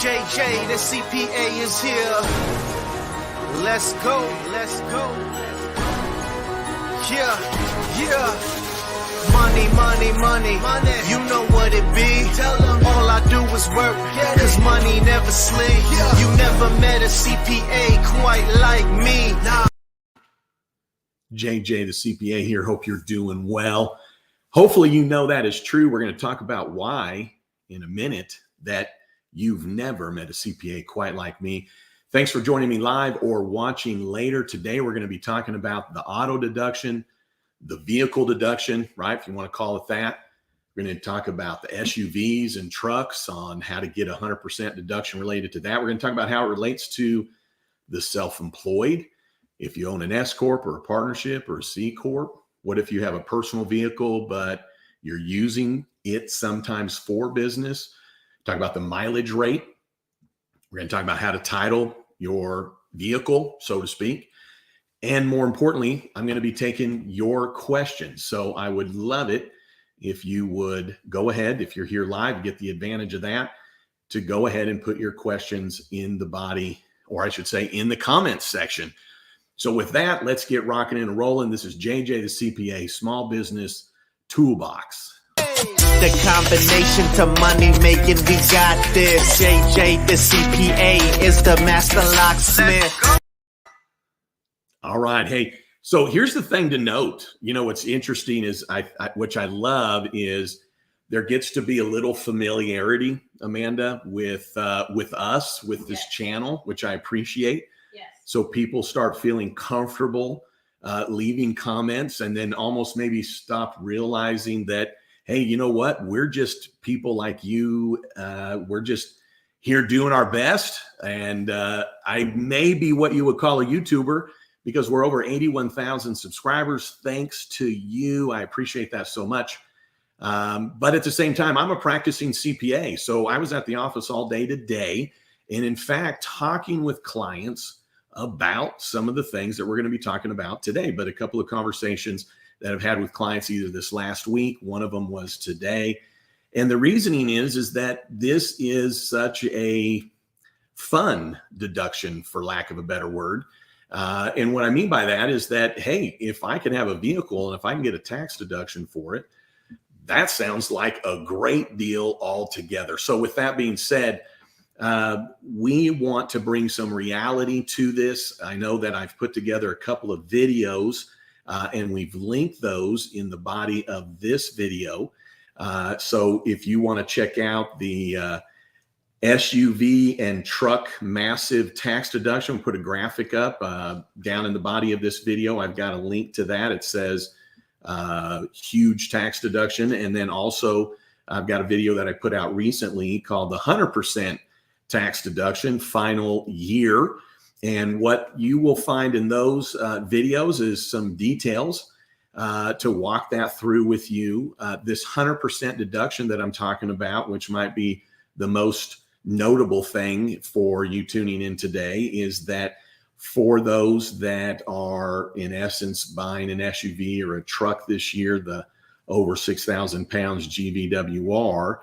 JJ, the CPA is here. Let's go, let's go. Yeah. Money, money, money, money. You know what it be. Tell them all I do is work, cause money never sleep. You never met a CPA quite like me. Nah. JJ, the CPA here. Hope you're doing well. Hopefully you know that is true. We're going to talk about why in a minute that you've never met a CPA quite like me. Thanks for joining me live or watching later. Today, we're going to be talking about the auto deduction, the vehicle deduction, right? If you want to call it that. We're going to talk about the SUVs and trucks on how to get 100% deduction related to that. We're going to talk about how it relates to the self-employed. If you own an S Corp or a partnership or a C Corp, what if you have a personal vehicle, but you're using it sometimes for business? Talk about the mileage rate. We're going to talk about how to title your vehicle, so to speak. And more importantly, I'm going to be taking your questions. So I would love it if you would go ahead, if you're here live, you get the advantage of that, to go ahead and put your questions in the body, or I should say in the comments section. So with that, let's get rocking and rolling. This is JJ, the CPA, Small Business Toolbox. The combination to money making, we got this. JJ, the CPA, is the master locksmith. All right. Hey, so here's the thing to note. You know, what's interesting is, which I love, is there gets to be a little familiarity, Amanda, with us, with this channel, which I appreciate. Yes. So people start feeling comfortable leaving comments, and then almost maybe stop realizing that, hey, you know what? We're just people like you. We're just here doing our best. And I may be what you would call a YouTuber because we're over 81,000 subscribers. Thanks to you. I appreciate that so much. But at the same time, I'm a practicing CPA. So I was at the office all day today. And in fact, talking with clients about some of the things that we're going to be talking about today, but a couple of conversations that I've had with clients either this last week, one of them was today. And the reasoning is that this is such a fun deduction, for lack of a better word. And what I mean by that is that, hey, if I can have a vehicle and if I can get a tax deduction for it, that sounds like a great deal altogether. So with that being said, we want to bring some reality to this. I know that I've put together a couple of videos and we've linked those in the body of this video. So if you want to check out the SUV and truck massive tax deduction, put a graphic up down in the body of this video. I've got a link to that. It says huge tax deduction. And then also I've got a video that I put out recently called the 100% tax deduction final year. And what you will find in those videos is some details to walk that through with you. This 100% deduction that I'm talking about, which might be the most notable thing for you tuning in today, is that for those that are in essence buying an SUV or a truck this year, the over 6,000 pounds GVWR,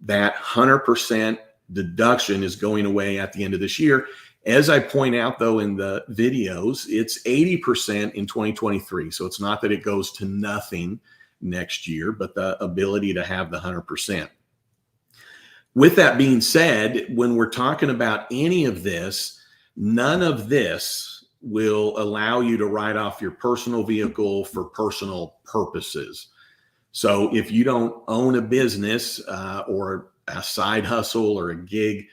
that 100% deduction is going away at the end of this year. As I point out, though, in the videos, it's 80% in 2023. So it's not that it goes to nothing next year, but the ability to have the 100%. With that being said, when we're talking about any of this, none of this will allow you to write off your personal vehicle for personal purposes. So if you don't own a business or a side hustle or a gig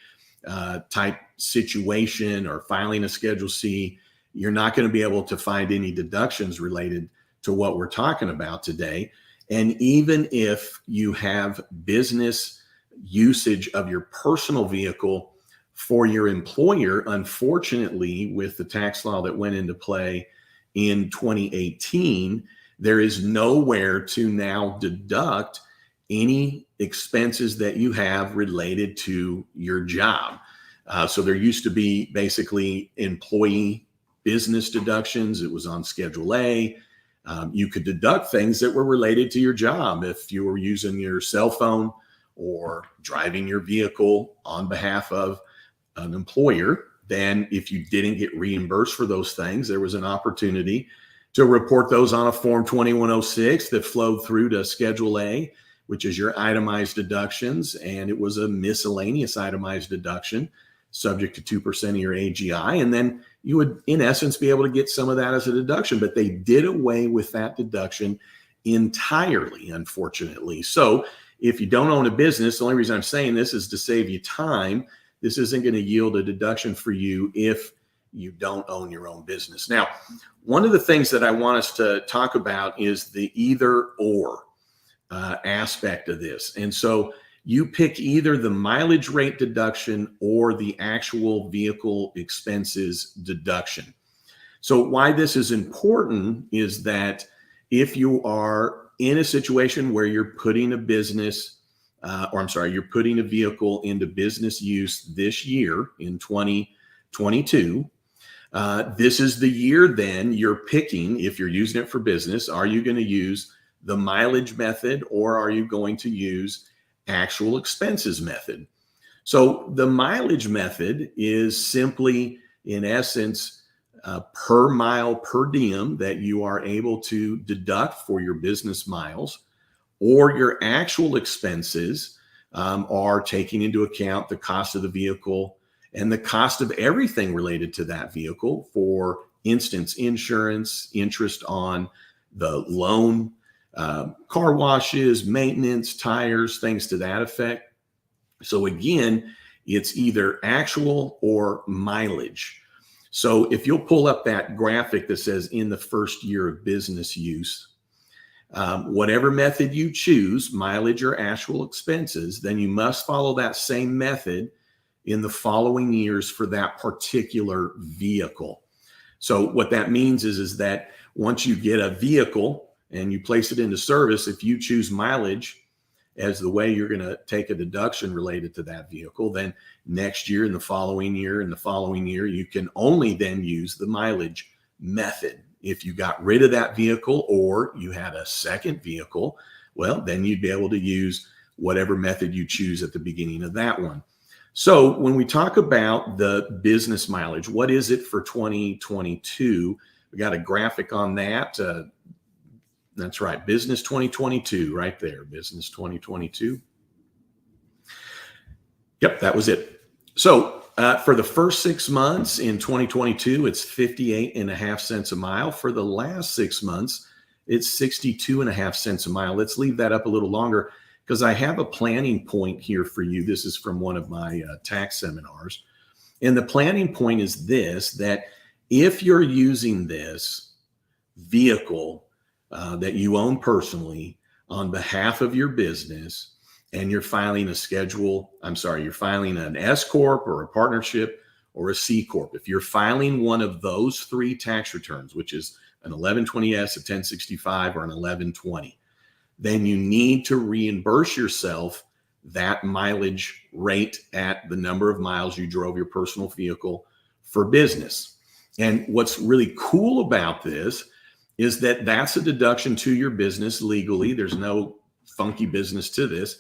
type situation or filing a Schedule C, you're not going to be able to find any deductions related to what we're talking about today. And even if you have business usage of your personal vehicle for your employer, unfortunately, with the tax law that went into play in 2018, there is nowhere to now deduct any expenses that you have related to your job. So there used to be basically employee business deductions. It was on Schedule A. You could deduct things that were related to your job if you were using your cell phone or driving your vehicle on behalf of an employer, then if you didn't get reimbursed for those things, there was an opportunity to report those on a Form 2106 that flowed through to Schedule A, which is your itemized deductions. And it was a miscellaneous itemized deduction subject to 2% of your AGI. And then you would, in essence, be able to get some of that as a deduction. But they did away with that deduction entirely, unfortunately. So if you don't own a business, the only reason I'm saying this is to save you time. This isn't going to yield a deduction for you if you don't own your own business. Now, one of the things that I want us to talk about is the either or aspect of this. And so you pick either the mileage rate deduction or the actual vehicle expenses deduction. So why this is important is that if you are in a situation where you're putting a business, you're putting a vehicle into business use this year in 2022, this is the year then you're picking, if you're using it for business, are you going to use the mileage method or are you going to use actual expenses method? So the mileage method is simply, in essence, per mile per diem that you are able to deduct for your business miles, or your actual expenses are taking into account the cost of the vehicle and the cost of everything related to that vehicle. For instance, insurance, interest on the loan, car washes, maintenance, tires, things to that effect. So again, it's either actual or mileage. So if you'll pull up that graphic that says in the first year of business use, whatever method you choose, mileage or actual expenses, then you must follow that same method in the following years for that particular vehicle. So what that means is that once you get a vehicle and you place it into service, if you choose mileage as the way you're going to take a deduction related to that vehicle, then next year and the following year and the following year, you can only then use the mileage method. If you got rid of that vehicle or you had a second vehicle, well, then you'd be able to use whatever method you choose at the beginning of that one. So when we talk about the business mileage, what is it for 2022? We got a graphic on that. That's right, business 2022 right there, business 2022. Yep, that was it. So for the first 6 months in 2022, it's 58.5 cents a mile. For the last 6 months, it's 62.5 cents a mile. Let's leave that up a little longer because I have a planning point here for you. This is from one of my tax seminars. And the planning point is this, that if you're using this vehicle that you own personally on behalf of your business, and you're filing you're filing an S Corp or a partnership or a C Corp. If you're filing one of those three tax returns, which is an 1120S, a 1065, or an 1120, then you need to reimburse yourself that mileage rate at the number of miles you drove your personal vehicle for business. And what's really cool about this is that that's a deduction to your business legally. There's no funky business to this.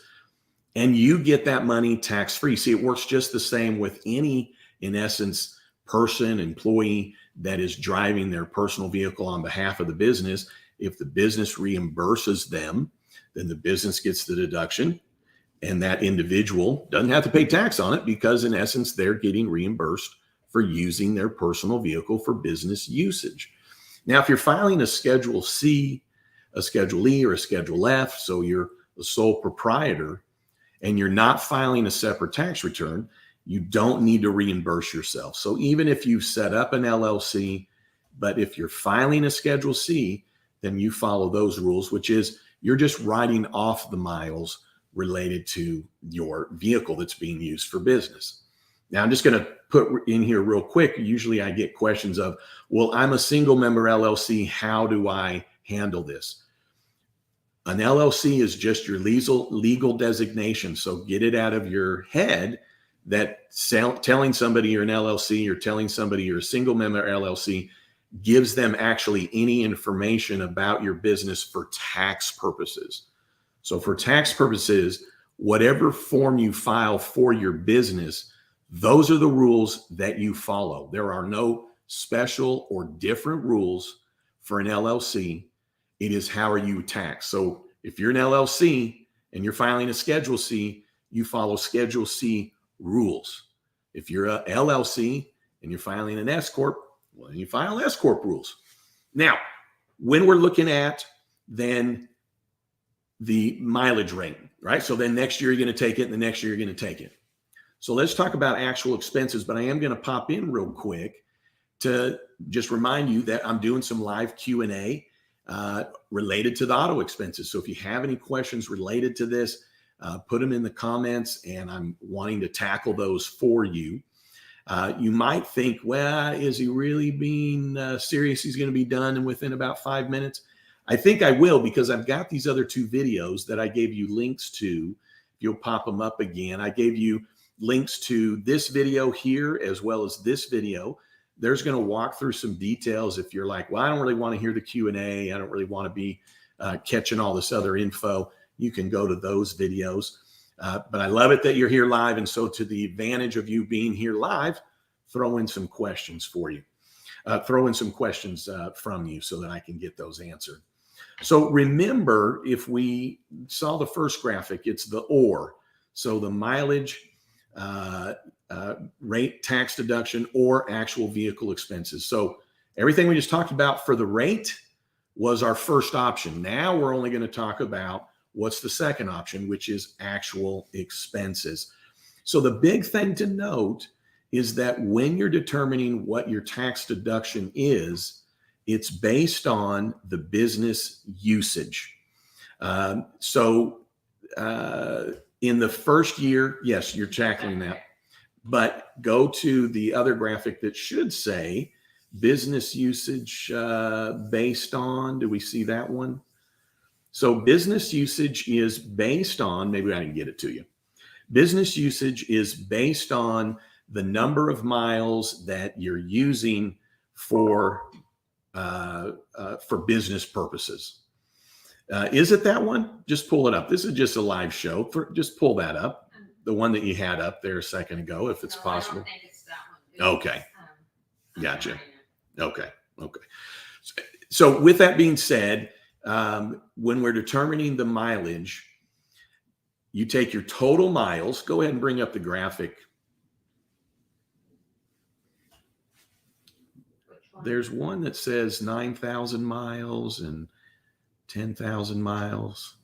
And you get that money tax-free. See, it works just the same with any, in essence, person, employee that is driving their personal vehicle on behalf of the business. If the business reimburses them, then the business gets the deduction, and that individual doesn't have to pay tax on it because, in essence, they're getting reimbursed for using their personal vehicle for business usage. Now, if you're filing a Schedule C, a Schedule E, or a Schedule F, so you're the sole proprietor, and you're not filing a separate tax return, you don't need to reimburse yourself. So even if you set up an LLC, but if you're filing a Schedule C, then you follow those rules, which is you're just writing off the miles related to your vehicle that's being used for business. Now, I'm just going to put in here real quick. Usually I get questions of, well, I'm a single member LLC. How do I handle this? An LLC is just your legal designation. So get it out of your head that telling somebody you're an LLC or telling somebody you're a single member LLC gives them actually any information about your business for tax purposes. So for tax purposes, whatever form you file for your business, Those are the rules that you follow. There are no special or different rules for an LLC. It is how are you taxed. So if you're an LLC and you're filing a Schedule C, you follow Schedule C rules. If you're a LLC and you're filing an S Corp, well, then you file S Corp rules. Now, when we're looking at then the mileage rate, right? So then next year you're going to take it, and the next year you're going to take it. So let's talk about actual expenses, but I am going to pop in real quick to just remind you that I'm doing some live Q&A related to the auto expenses. So if you have any questions related to this, put them in the comments, and I'm wanting to tackle those for you. You might think, well, is he really being serious? He's going to be done within about 5 minutes. I think I will, because I've got these other 2 videos that I gave you links to. If you'll pop them up again, I gave you links to this video here as well as this video. There's going to walk through some details. If you're like, well, I don't really want to hear the Q&A, I don't really want to be catching all this other info, you can go to those videos. But I love it that you're here live. And so to the advantage of you being here live, throw in some questions for you. Throw in some questions from you so that I can get those answered. So remember, if we saw the first graphic, it's the OR. So the mileage rate, tax deduction, or actual vehicle expenses. So everything we just talked about for the rate was our first option. Now we're only going to talk about what's the second option, which is actual expenses. So the big thing to note is that when you're determining what your tax deduction is, it's based on the business usage. In the first year, yes, you're tackling that, but go to the other graphic that should say business usage based on, do we see that one? So business usage is based on, maybe I can get it to you. Business usage is based on the number of miles that you're using for business purposes. Is it that one? Just pull it up. This is just a live show. Just pull that up. The one that you had up there a second ago, if it's possible. I don't think it's that one. Okay. Gotcha. Okay. So with that being said, when we're determining the mileage, you take your total miles. Go ahead and bring up the graphic. There's one that says 9,000 miles and 10,000 miles.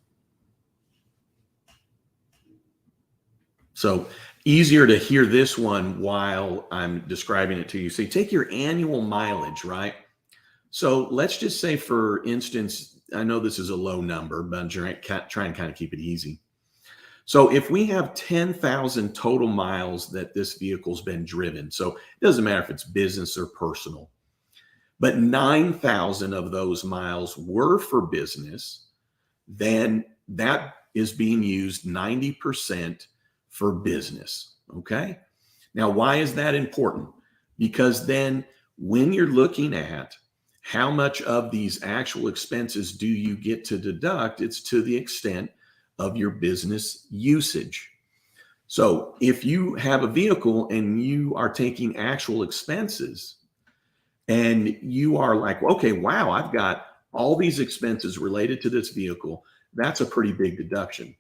So easier to hear this one while I'm describing it to you. So you take your annual mileage, right? So let's just say, for instance, I know this is a low number, but I'm trying to kind of keep it easy. So if we have 10,000 total miles that this vehicle's been driven, so it doesn't matter if it's business or personal, but 9,000 of those miles were for business, then that is being used 90% for business, okay? Now, why is that important? Because then when you're looking at how much of these actual expenses do you get to deduct, it's to the extent of your business usage. So if you have a vehicle and you are taking actual expenses, and you are like, okay, wow, I've got all these expenses related to this vehicle, that's a pretty big deduction.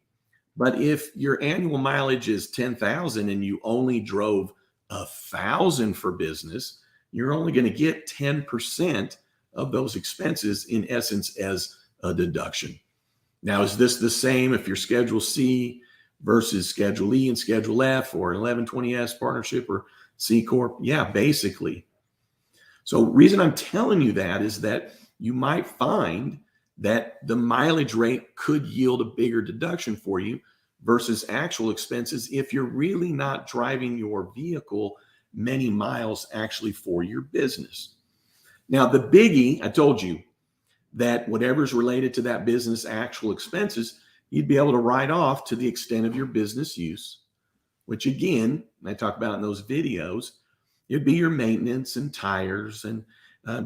But if your annual mileage is 10,000 and you only drove 1,000 for business, you're only going to get 10% of those expenses, in essence, as a deduction. Now, is this the same if you're Schedule C versus Schedule E and Schedule F, or 1120S partnership or C Corp? Yeah, basically. So reason I'm telling you that is that you might find that the mileage rate could yield a bigger deduction for you versus actual expenses if you're really not driving your vehicle many miles actually for your business. Now, the biggie, I told you that whatever's related to that business actual expenses, you'd be able to write off to the extent of your business use, which again, I talk about in those videos, it'd be your maintenance and tires and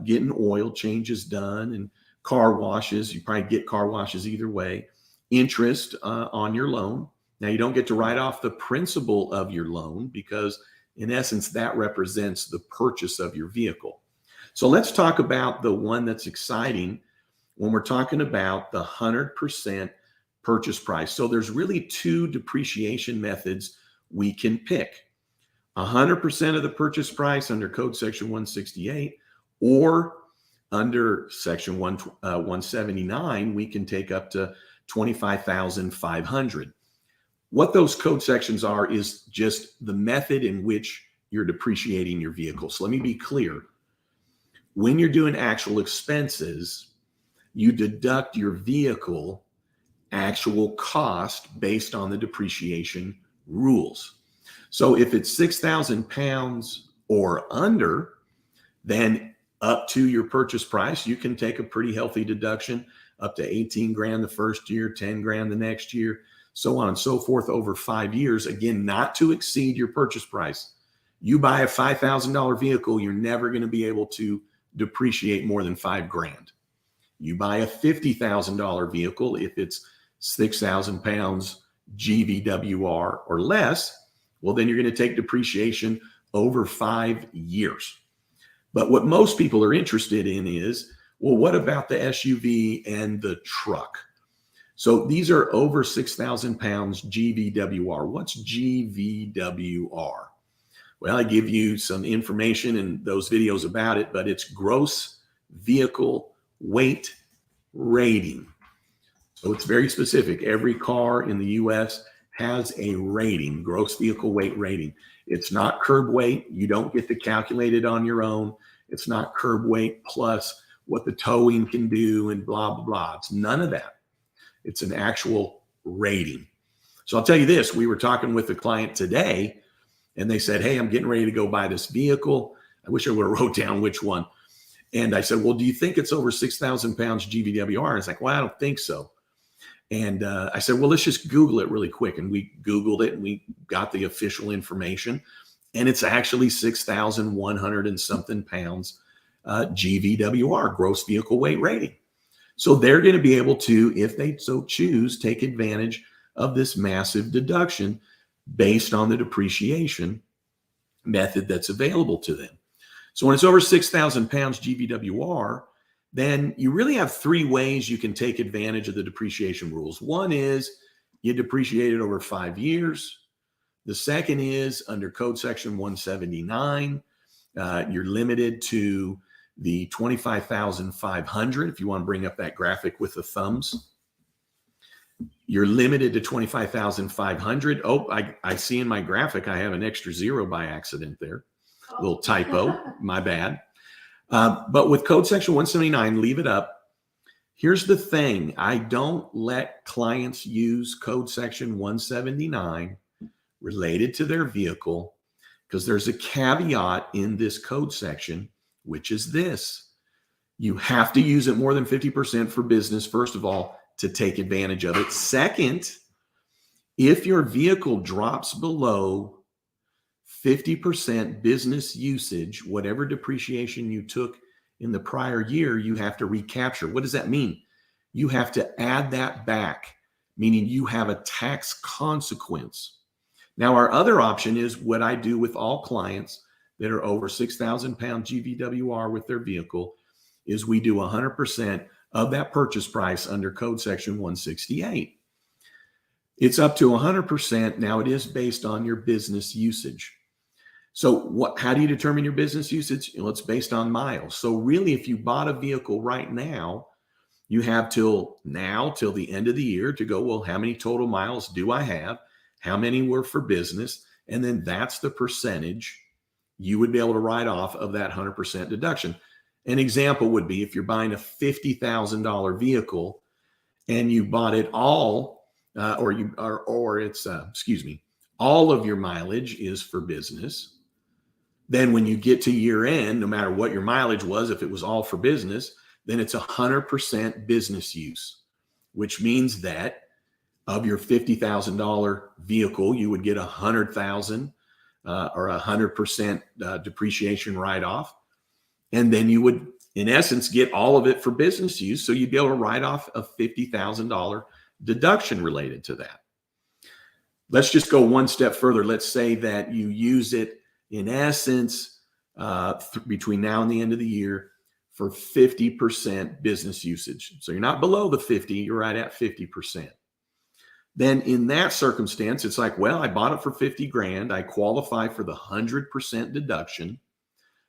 getting oil changes done and car washes. You probably get car washes either way. Interest on your loan. Now, you don't get to write off the principal of your loan because In essence, that represents the purchase of your vehicle. So let's talk about the one that's exciting when we're talking about the 100% purchase price. So there's really two depreciation methods we can pick. 100% of the purchase price under Code Section 168, or under Section 179, we can take up to $25,500. What those code sections are is just the method in which you're depreciating your vehicle. So let me be clear. When you're doing actual expenses, you deduct your vehicle actual cost based on the depreciation rules. So if it's 6,000 pounds or under, then up to your purchase price, you can take a pretty healthy deduction up to 18 grand the first year, 10 grand the next year, so on and so forth over 5 years. Again, not to exceed your purchase price. You buy a $5,000 vehicle, you're never going to be able to depreciate more than 5 grand. You buy a $50,000 vehicle, if it's 6,000 pounds GVWR or less, well, then you're going to take depreciation over 5 years. But what most people are interested in is, well, what about the SUV and the truck? So these are over 6,000 pounds GVWR. What's GVWR? Well, I give you some information in those videos about it, but it's gross vehicle weight rating. So it's very specific. Every car in the US has a rating, gross vehicle weight rating. It's not curb weight. You don't get to calculate it on your own. It's not curb weight plus what the towing can do and blah, blah, blah. It's none of that. It's an actual rating. So I'll tell you this, we were talking with a client today and they said, hey, I'm getting ready to go buy this vehicle. I wish I would have wrote down which one. And I said, well, do you think it's over 6,000 pounds GVWR? And it's like, well, I don't think so. And I said, well, let's just Google it really quick. And we Googled it and we got the official information. And it's actually 6,100 and something pounds GVWR, gross vehicle weight rating. So they're going to be able to, if they so choose, take advantage of this massive deduction based on the depreciation method that's available to them. So when it's over 6,000 pounds GVWR, then you really have 3 ways you can take advantage of the depreciation rules. One is you depreciate it over 5 years. The second is under Code Section 179, you're limited to the 25,500. If you want to bring up that graphic with the thumbs, you're limited to 25,500. Oh, I see in my graphic, I have an extra 0 by accident there. A little typo, my bad. But with Code Section 179, leave it up. Here's the thing. I don't let clients use Code Section 179 related to their vehicle because there's a caveat in this code section, which is this. You have to use it more than 50% for business, first of all, to take advantage of it. Second, if your vehicle drops below 50% business usage, whatever depreciation you took in the prior year, you have to recapture. What does that mean? You have to add that back, meaning you have a tax consequence. Now, our other option is what I do with all clients that are over 6,000 pound GVWR with their vehicle is we do 100% of that purchase price under Code Section 168. It's up to 100%. Now it is based on your business usage. So how do you determine your business usage? Well, it's based on miles. So really, if you bought a vehicle right now, you have till the end of the year to go, well, how many total miles do I have? How many were for business? And then that's the percentage you would be able to write off of that 100% deduction. An example would be if you're buying a $50,000 vehicle and you bought it all, all of your mileage is for business. Then when you get to year end, no matter what your mileage was, if it was all for business, then it's 100% business use, which means that of your $50,000 vehicle, you would get $100,000 or 100% depreciation write-off. And then you would, in essence, get all of it for business use. So you'd be able to write off a $50,000 deduction related to that. Let's just go one step further. Let's say that you use it in essence, between now and the end of the year for 50% business usage. So you're not below the 50, you're right at 50%. Then in that circumstance, it's like, well, I bought it for 50 grand. I qualify for the 100% deduction,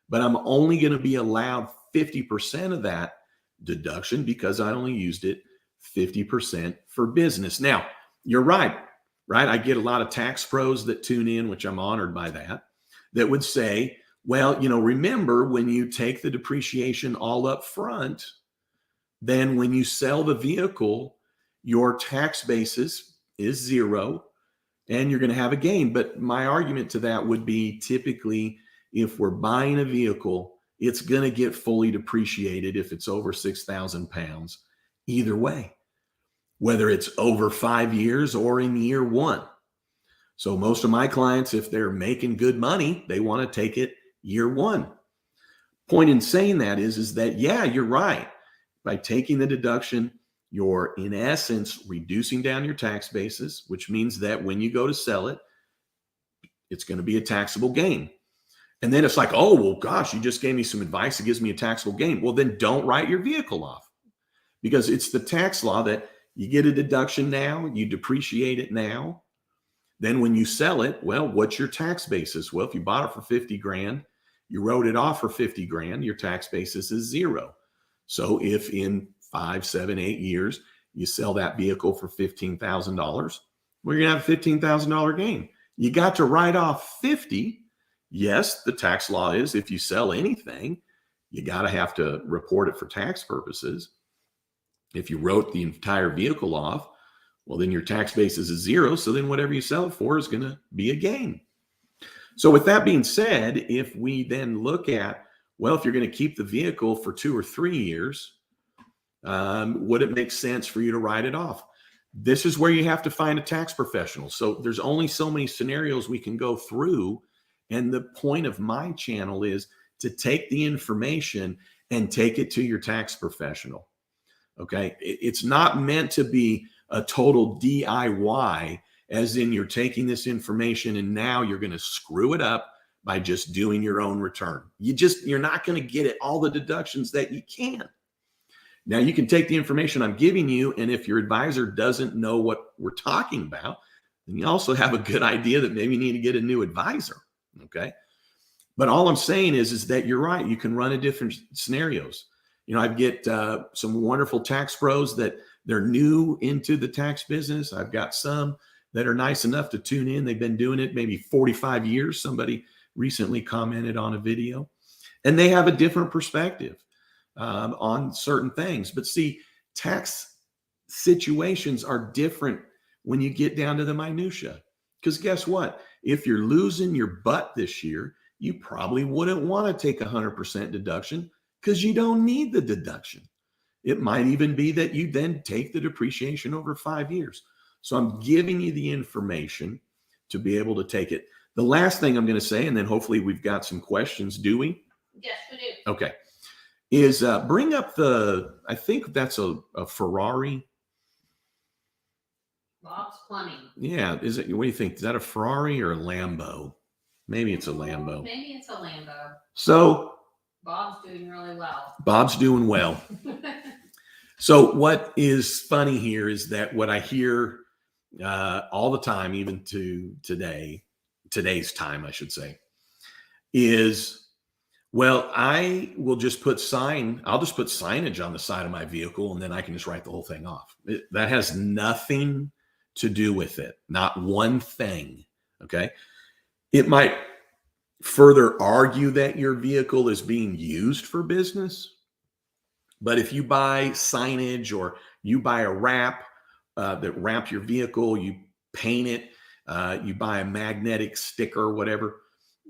but I'm only going to be allowed 50% of that deduction because I only used it 50% for business. Now, you're right? I get a lot of tax pros that tune in, which I'm honored by that would say, well, remember when you take the depreciation all up front, then when you sell the vehicle, your tax basis is zero and you're going to have a gain. But my argument to that would be typically if we're buying a vehicle, it's going to get fully depreciated if it's over 6,000 pounds, either way, whether it's over 5 years or in year one. So most of my clients, if they're making good money, they want to take it year one. Point in saying that is that, yeah, you're right. By taking the deduction, you're in essence reducing down your tax basis, which means that when you go to sell it, it's going to be a taxable gain. And then it's like, oh, well, gosh, you just gave me some advice that gives me a taxable gain. Well, then don't write your vehicle off, because it's the tax law that you get a deduction now, you depreciate it now. Then when you sell it, well, what's your tax basis? Well, if you bought it for 50 grand, you wrote it off for 50 grand, your tax basis is zero. So if in 5, 7, 8 years, you sell that vehicle for $15,000, well, you're going to have a $15,000 gain. You got to write off 50. Yes, the tax law is if you sell anything, you got to have to report it for tax purposes. If you wrote the entire vehicle off, well, then your tax basis is zero. So then whatever you sell it for is going to be a gain. So with that being said, if we then look at, well, if you're going to keep the vehicle for 2 or 3 years, would it make sense for you to write it off? This is where you have to find a tax professional. So there's only so many scenarios we can go through. And the point of my channel is to take the information and take it to your tax professional. Okay. It's not meant to be a total DIY, as in you're taking this information and now you're going to screw it up by just doing your own return. You're not going to get all the deductions that you can. Now you can take the information I'm giving you, and if your advisor doesn't know what we're talking about, then you also have a good idea that maybe you need to get a new advisor. Okay. But all I'm saying is that you're right. You can run into different scenarios. I get some wonderful tax pros that they're new into the tax business. I've got some that are nice enough to tune in. They've been doing it maybe 45 years. Somebody recently commented on a video, and they have a different perspective on certain things. But see, tax situations are different when you get down to the minutia. Because guess what? If you're losing your butt this year, you probably wouldn't want to take 100% deduction because you don't need the deduction. It might even be that you then take the depreciation over 5 years. So I'm giving you the information to be able to take it. The last thing I'm going to say, and then hopefully we've got some questions. Do we? Yes, we do. Okay. Is bring up I think that's a Ferrari. Bob's Plumbing. Yeah. What do you think? Is that a Ferrari or a Lambo? Maybe it's a Lambo. Maybe it's a Lambo. So Bob's doing really well. Bob's doing well. So what is funny here is that what I hear all the time, even to today's time, I should say, is, well, I'll just put signage on the side of my vehicle and then I can just write the whole thing off. That has nothing to do with it. Not one thing. Okay. It might further argue that your vehicle is being used for business. But if you buy signage or you buy a wrap that wraps your vehicle, you paint it, you buy a magnetic sticker or whatever,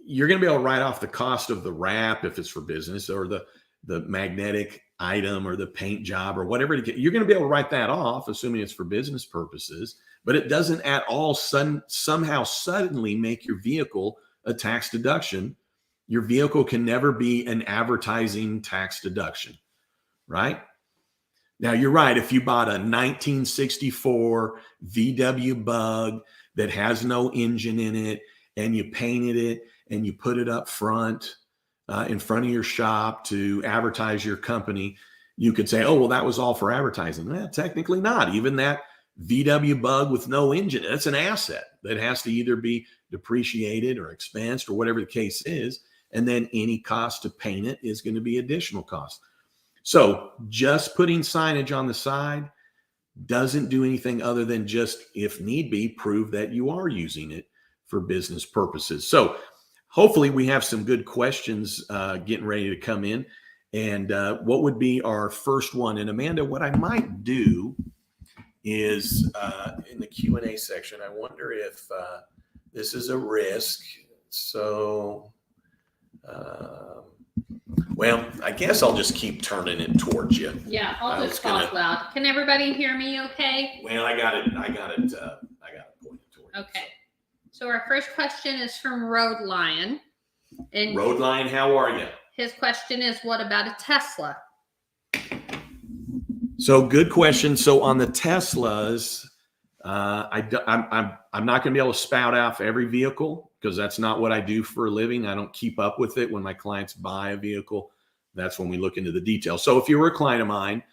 you're going to be able to write off the cost of the wrap if it's for business, or the magnetic item or the paint job or whatever. You're going to be able to write that off, assuming it's for business purposes. But it doesn't at all somehow suddenly make your vehicle a tax deduction. Your vehicle can never be an advertising tax deduction. Right? Now, you're right. If you bought a 1964 VW Bug that has no engine in it and you painted it and you put it up front in front of your shop to advertise your company, you could say, oh, well, that was all for advertising. Well, technically not. Even that VW Bug with no engine, that's an asset that has to either be depreciated or expensed or whatever the case is. And then any cost to paint it is going to be additional cost. So just putting signage on the side doesn't do anything other than just, if need be, prove that you are using it for business purposes. So hopefully we have some good questions getting ready to come in. And what would be our first one? And Amanda, what I might do is in the Q&A section, I wonder if this is a risk. So, well, I guess I'll just keep turning it towards you. Yeah, I'll just talk loud. Can everybody hear me okay? Well, I got it pointed towards you. Okay. So our first question is from Road Lion. And Road Lion, how are you? his question is, what about a Tesla? So good question. So on the Teslas, I'm not going to be able to spout out every vehicle because that's not what I do for a living. I don't keep up with it. When my clients buy a vehicle, that's when we look into the details. So if you were a client of mine,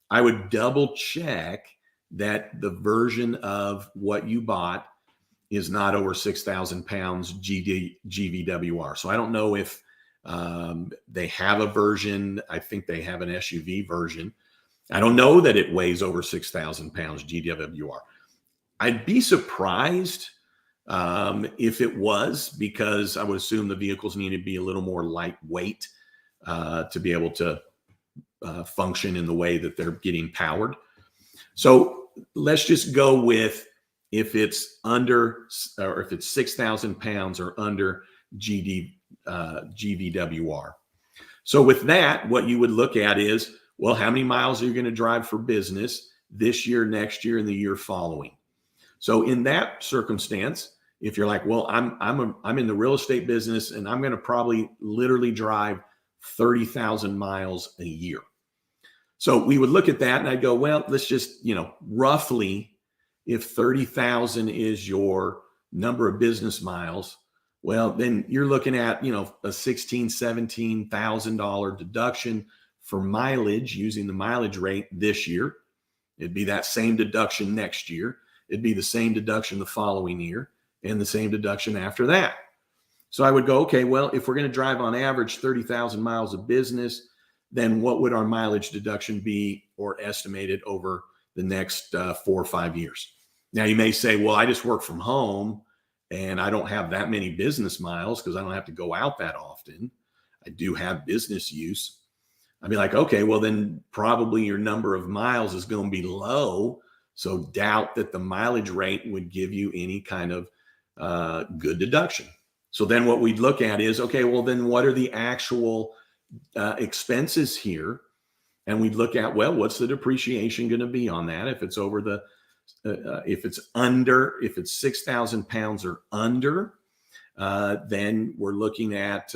I would double check that the version of what you bought is not over 6,000 pounds GVWR. So I don't know if they have a version. I think they have an SUV version. I don't know that it weighs over 6,000 pounds GWR. I'd be surprised if it was, because I would assume the vehicles need to be a little more lightweight to be able to function in the way that they're getting powered. So let's just go with if it's under, or if it's 6,000 pounds or under GVWR. So with that, what you would look at is, well, how many miles are you going to drive for business this year, next year, and the year following? So in that circumstance, if you're like, well, I'm in the real estate business and I'm going to probably literally drive 30,000 miles a year. So we would look at that and I'd go, well, let's just, roughly, if 30,000 is your number of business miles, well, then you're looking at, a $16,000, $17,000 deduction for mileage using the mileage rate this year. It'd be that same deduction next year. It'd be the same deduction the following year and the same deduction after that. So I would go, okay, well, if we're going to drive on average 30,000 miles of business, then what would our mileage deduction be or estimated over the next 4 or 5 years? Now you may say, well, I just work from home and I don't have that many business miles because I don't have to go out that often. I do have business use. I'd be like, okay, well, then probably your number of miles is going to be low. So doubt that the mileage rate would give you any kind of good deduction. So then what we'd look at is, okay, well, then what are the actual expenses here? And we'd look at, well, what's the depreciation going to be on that? If it's over the, if it's 6,000 pounds or under, then we're looking at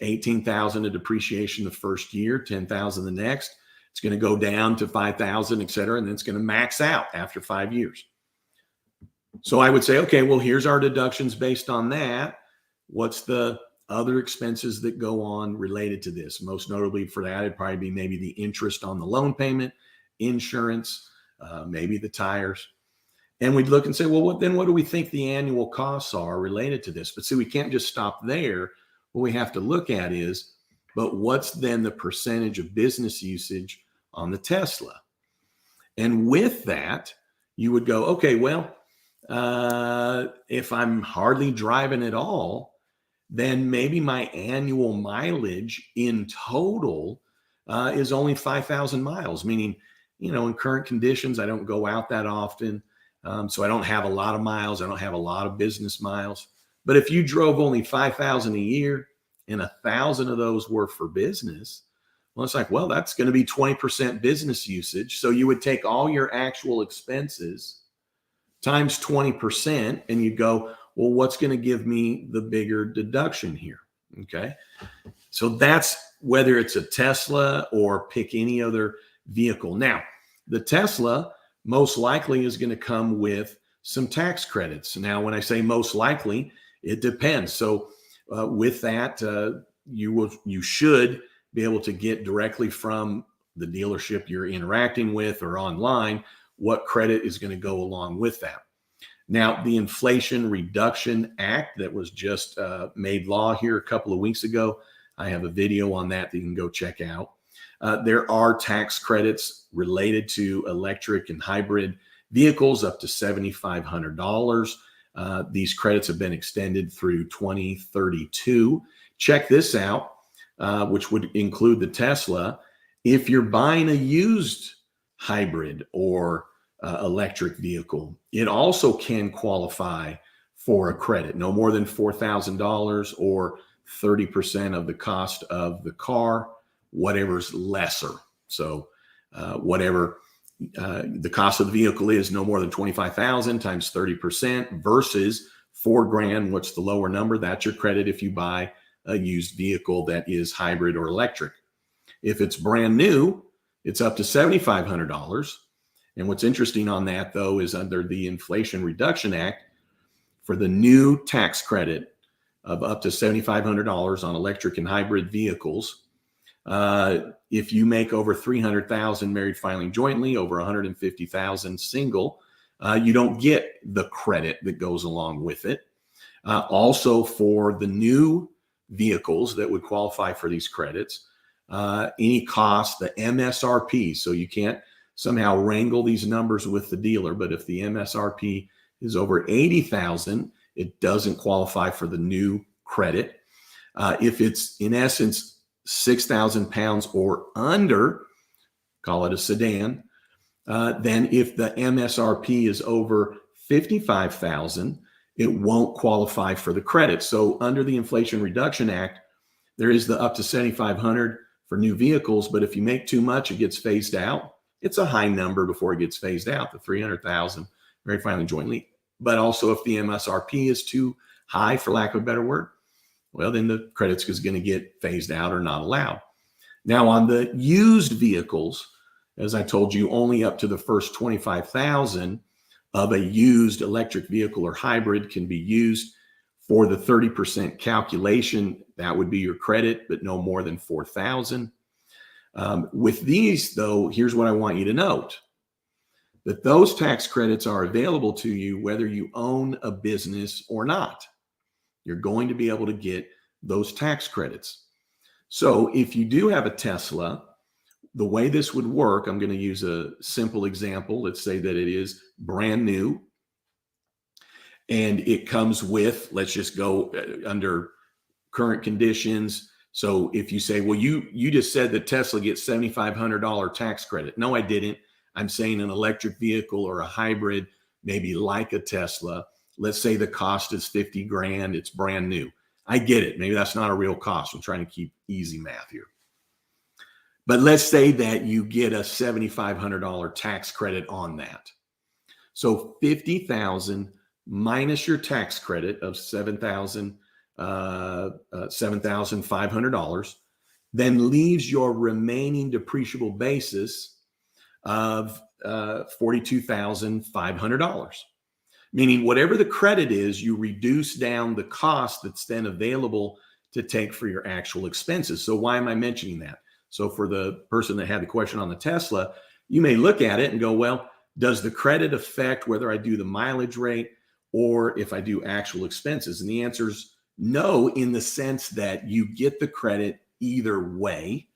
18,000 of depreciation the first year, 10,000 the next. It's going to go down to 5,000, et cetera, and then it's going to max out after 5 years. So I would say, okay, well, here's our deductions based on that. What's the other expenses that go on related to this? Most notably for that, it'd probably be maybe the interest on the loan payment, insurance, maybe the tires. And we'd look and say, well, what do we think the annual costs are related to this? But see, we can't just stop there. What we have to look at is, but what's then the percentage of business usage on the Tesla? And with that, you would go, okay, well, if I'm hardly driving at all, then maybe my annual mileage in total is only 5,000 miles, meaning, in current conditions, I don't go out that often. So I don't have a lot of miles. I don't have a lot of business miles. But if you drove only 5,000 a year and 1,000 of those were for business, well, it's like, well, that's going to be 20% business usage. So you would take all your actual expenses times 20%, and you go, well, what's going to give me the bigger deduction here? Okay. So that's whether it's a Tesla or pick any other vehicle. Now, the Tesla most likely is going to come with some tax credits. Now, when I say most likely, it depends. So with that, you should be able to get directly from the dealership you're interacting with or online what credit is going to go along with that. Now, the Inflation Reduction Act that was just made law here a couple of weeks ago, I have a video on that you can go check out. There are tax credits related to electric and hybrid vehicles up to $7,500. These credits have been extended through 2032. Check this out, which would include the Tesla. If you're buying a used hybrid or electric vehicle, it also can qualify for a credit, no more than $4,000 or 30% of the cost of the car, whatever's lesser. So whatever the cost of the vehicle is, no more than $25,000 times 30% versus $4,000. What's the lower number? That's your credit if you buy a used vehicle that is hybrid or electric. If it's brand new, it's up to $7,500. And what's interesting on that, though, is under the Inflation Reduction Act, for the new tax credit of up to $7,500 on electric and hybrid vehicles, if you make over $300,000 married filing jointly, over $150,000 single, you don't get the credit that goes along with it. Also, for the new vehicles that would qualify for these credits, any cost, the MSRP, so you can't somehow wrangle these numbers with the dealer, but if the MSRP is over $80,000, it doesn't qualify for the new credit. If it's in essence 6,000 pounds or under, call it a sedan, then if the MSRP is over 55,000, it won't qualify for the credit. So under the Inflation Reduction Act, there is the up to $7,500 for new vehicles, but if you make too much, it gets phased out. It's a high number before it gets phased out, the $300,000 married filing jointly. But also if the MSRP is too high, for lack of a better word, well, then the credits is going to get phased out or not allowed. Now on the used vehicles, as I told you, only up to the first $25,000 of a used electric vehicle or hybrid can be used for the 30% calculation. That would be your credit, but no more than $4,000. With these, though, here's what I want you to note, that those tax credits are available to you whether you own a business or not. You're going to be able to get those tax credits. So if you do have a Tesla, the way this would work, I'm going to use a simple example. Let's say that it is brand new and it comes with, let's just go under current conditions. So if you say, well, you just said that Tesla gets $7,500 tax credit. No, I didn't. I'm saying an electric vehicle or a hybrid, maybe like a Tesla. Let's say the cost is $50,000. It's brand new. I get it. Maybe that's not a real cost. I'm trying to keep easy math here. But let's say that you get a $7,500 tax credit on that. So $50,000 minus your tax credit of $7,500 then leaves your remaining depreciable basis of $42,500. Meaning whatever the credit is, you reduce down the cost that's then available to take for your actual expenses. So why am I mentioning that? So for the person that had the question on the Tesla, you may look at it and go, well, does the credit affect whether I do the mileage rate or if I do actual expenses? And the answer is no, in the sense that you get the credit either way.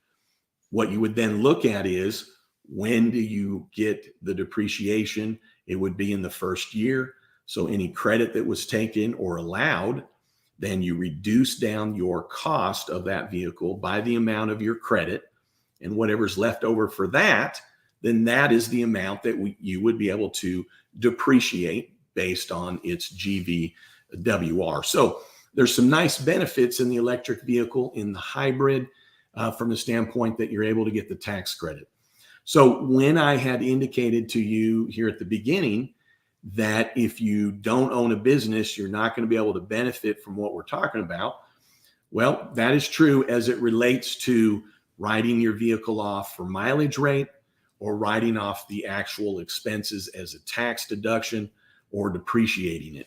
What you would then look at is, when do you get the depreciation? It would be in the first year. So any credit that was taken or allowed, then you reduce down your cost of that vehicle by the amount of your credit, and whatever's left over for that, then that is the amount that you would be able to depreciate based on its GVWR. So there's some nice benefits in the electric vehicle, in the hybrid, from the standpoint that you're able to get the tax credit. So when I had indicated to you here at the beginning that if you don't own a business, you're not going to be able to benefit from what we're talking about, well, that is true as it relates to writing your vehicle off for mileage rate, or writing off the actual expenses as a tax deduction, or depreciating it.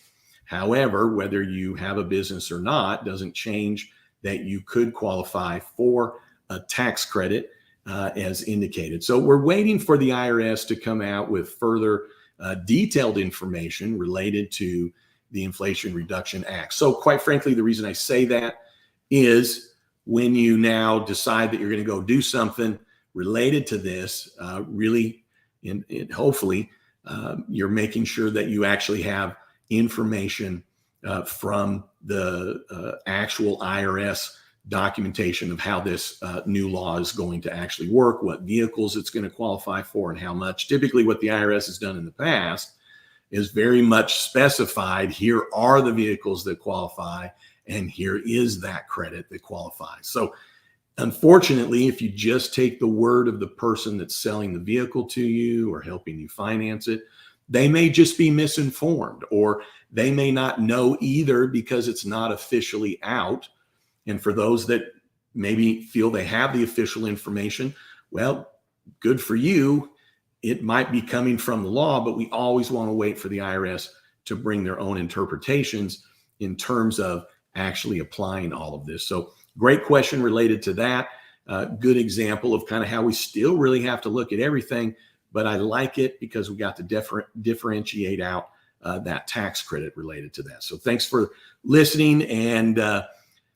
However, whether you have a business or not doesn't change that you could qualify for a tax credit as indicated. So we're waiting for the IRS to come out with further detailed information related to the Inflation Reduction Act. So quite frankly, the reason I say that is when you now decide that you're going to go do something related to this, really, hopefully, you're making sure that you actually have information from the actual IRS documentation of how this new law is going to actually work, what vehicles it's going to qualify for, and how much. Typically, what the IRS has done in the past is very much specified, here are the vehicles that qualify, and here is that credit that qualifies. So unfortunately, if you just take the word of the person that's selling the vehicle to you or helping you finance it, they may just be misinformed, or they may not know either because it's not officially out. And for those that maybe feel they have the official information, well, good for you. It might be coming from the law, but we always want to wait for the IRS to bring their own interpretations in terms of actually applying all of this. So great question related to that. Good example of kind of how we still really have to look at everything, but I like it because we got to differentiate out that tax credit related to that. So thanks for listening. And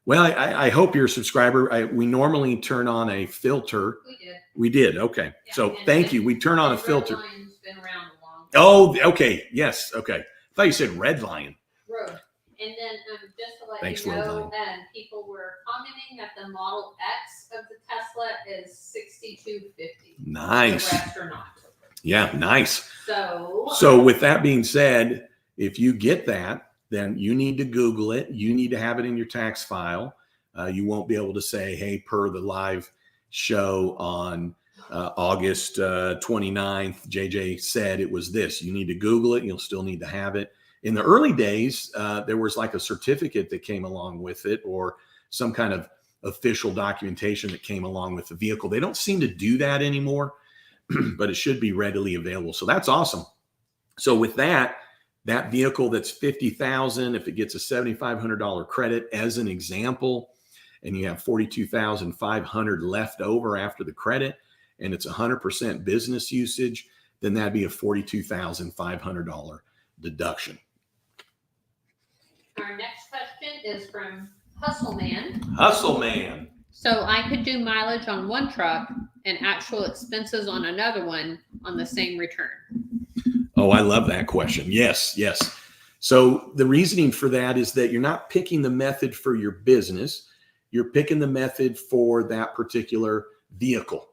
well, I hope you're a subscriber. We normally turn on a filter. We did. We did. Okay. Yeah, So thank you. We turn on a filter. Redline's been around a long time. Oh, okay. Yes. Okay. I thought you said red lion. Road. And then just to let Thanks, you know, Roadline. people were commenting that the Model X of the Tesla is $6,250. Nice. The rest are not. Yeah. Nice. So with that being said, if you get that, then you need to Google it. You need to have it in your tax file. You won't be able to say, hey, per the live show on August 29th, JJ said it was this. You need to Google it. You'll still need to have it. In the early days, there was like a certificate that came along with it, or some kind of official documentation that came along with the vehicle. They don't seem to do that anymore, but it should be readily available. So that's awesome. So with that vehicle that's $50,000, if it gets a $7,500 credit as an example, and you have $42,500 left over after the credit, and it's 100% business usage, then that'd be a $42,500 deduction. our next question is from Hustle Man. Hustle Man. So I could do mileage on one truck and actual expenses on another one on the same return. Oh, I love that question. Yes, yes. So the reasoning for that is that you're not picking the method for your business. You're picking the method for that particular vehicle.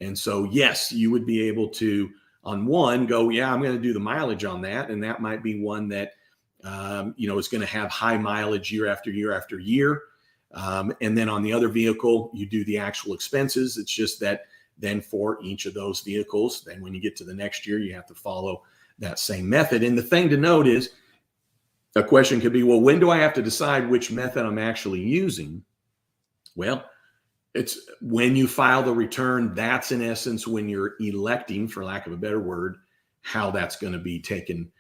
And so, yes, you would be able to, on one, go, yeah, I'm going to do the mileage on that. And that might be one that, is going to have high mileage year after year after year. And then on the other vehicle, you do the actual expenses. It's just that then for each of those vehicles, then when you get to the next year, you have to follow that same method. And the thing to note is, a question could be, well, when do I have to decide which method I'm actually using? Well, it's when you file the return. That's in essence when you're electing, for lack of a better word, how that's going to be taken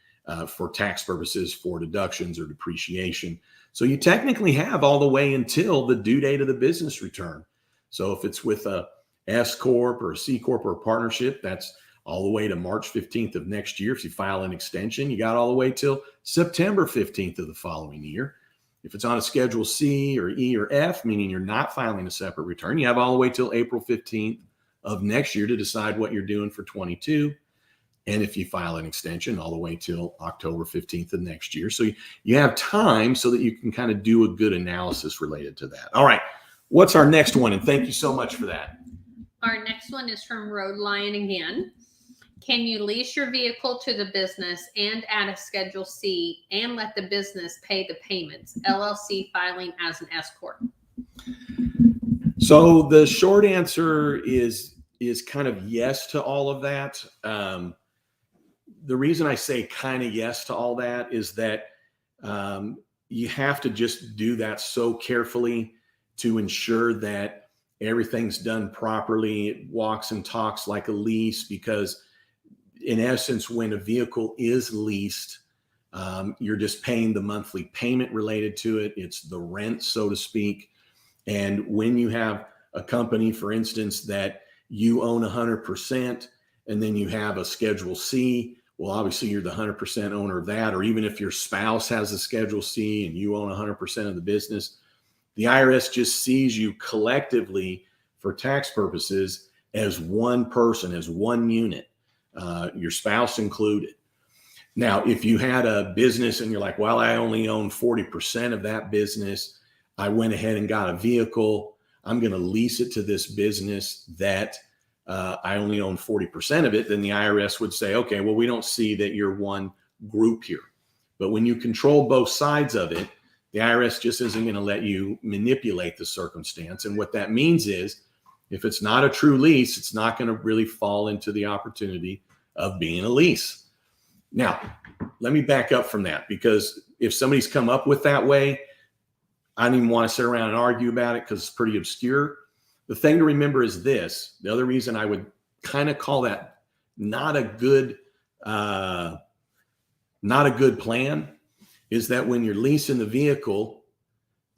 for tax purposes, for deductions or depreciation. So you technically have all the way until the due date of the business return. So if it's with a S Corp or a C Corp or a partnership, that's all the way to March 15th of next year. If you file an extension, you got all the way till September 15th of the following year. If it's on a Schedule C or E or F, meaning you're not filing a separate return, you have all the way till April 15th of next year to decide what you're doing for 22. And if you file an extension, all the way till October 15th of next year. So you have time so that you can kind of do a good analysis related to that. All right. What's our next one? And thank you so much for that. Our next one is from Road Lion again. Can you lease your vehicle to the business and add a Schedule C and let the business pay the payments? LLC filing as an S Corp. So the short answer is kind of yes to all of that. The reason I say kind of yes to all that is that you have to just do that so carefully to ensure that everything's done properly. It walks and talks like a lease, because in essence, when a vehicle is leased, You're just paying the monthly payment related to it. It's the rent, so to speak. And when you have a company, for instance, that you own 100%, and then you have a Schedule C, well, obviously you're the 100% owner of that. Or even if your spouse has a Schedule C and you own 100% of the business, the IRS just sees you collectively for tax purposes as one person, as one unit, your spouse included. Now, if you had a business and you're like, well, I only own 40% of that business, I went ahead and got a vehicle, I'm going to lease it to this business that I only own 40% of it, then the IRS would say, okay, well, we don't see that you're one group here. But when you control both sides of it, the IRS just isn't going to let you manipulate the circumstance. And what that means is, if it's not a true lease, it's not going to really fall into the opportunity of being a lease. Now, let me back up from that, because if somebody's come up with that way, I don't even want to sit around and argue about it because it's pretty obscure. The thing to remember is this. The other reason I would kind of call that not a good plan is that when you're leasing the vehicle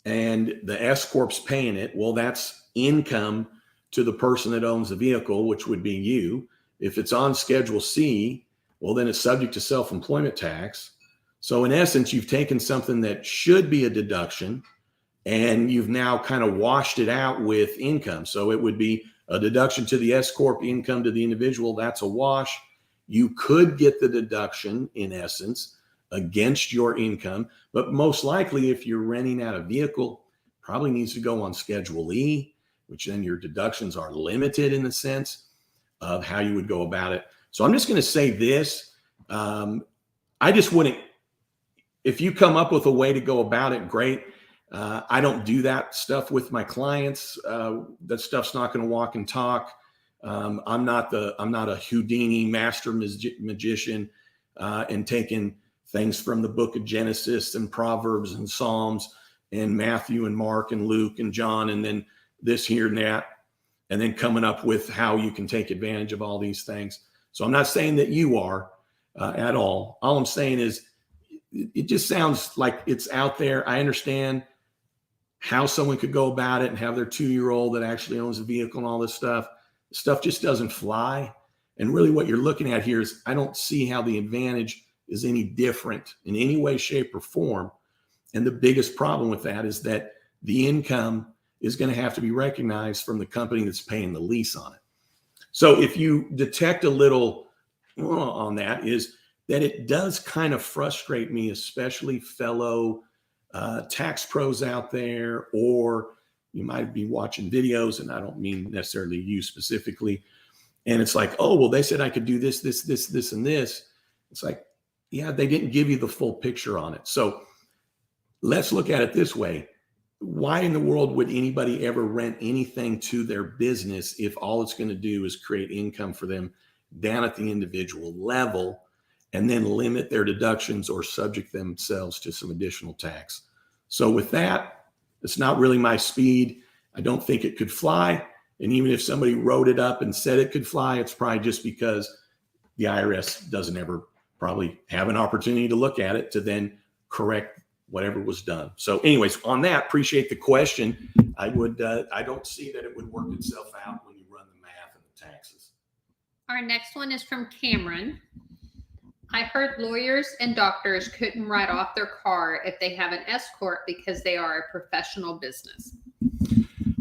and the S Corp's paying it, well, that's income to the person that owns the vehicle, which would be you. If it's on Schedule C, well, then it's subject to self-employment tax. So in essence, you've taken something that should be a deduction and you've now kind of washed it out with income. So it would be a deduction to the S Corp, income to the individual. That's a wash. You could get the deduction, in essence, against your income. But most likely, if you're renting out a vehicle, probably needs to go on Schedule E, which then your deductions are limited in the sense of how you would go about it. So I'm just going to say this. I just wouldn't, if you come up with a way to go about it, great. I don't do that stuff with my clients. That stuff's not going to walk and talk. I'm not a Houdini master magician and taking things from the book of Genesis and Proverbs and Psalms and Matthew and Mark and Luke and John and then this here and that, and then coming up with how you can take advantage of all these things. So I'm not saying that you are at all. All I'm saying is it just sounds like it's out there. I understand how someone could go about it and have their 2-year-old that actually owns a vehicle and all this stuff. Stuff just doesn't fly. And really what you're looking at here is I don't see how the advantage is any different in any way, shape, or form. And the biggest problem with that is that the income is going to have to be recognized from the company that's paying the lease on it. So if you detect a little on that, is that it does kind of frustrate me, especially fellow tax pros out there, or you might be watching videos, and I don't mean necessarily you specifically. And it's like, oh, well, they said I could do this, this, this, this, and this. It's like, yeah, they didn't give you the full picture on it. So let's look at it this way. Why in the world would anybody ever rent anything to their business if all it's going to do is create income for them down at the individual level and then limit their deductions or subject themselves to some additional tax? So with that, it's not really my speed. I don't think it could fly. And even if somebody wrote it up and said it could fly, it's probably just because the IRS doesn't ever probably have an opportunity to look at it to then correct whatever was done. So anyways, on that, appreciate the question. I don't see that it would work itself out when you run the math and the taxes. Our next one is from Cameron. I heard lawyers and doctors couldn't write off their car if they have an S Corp because they are a professional business.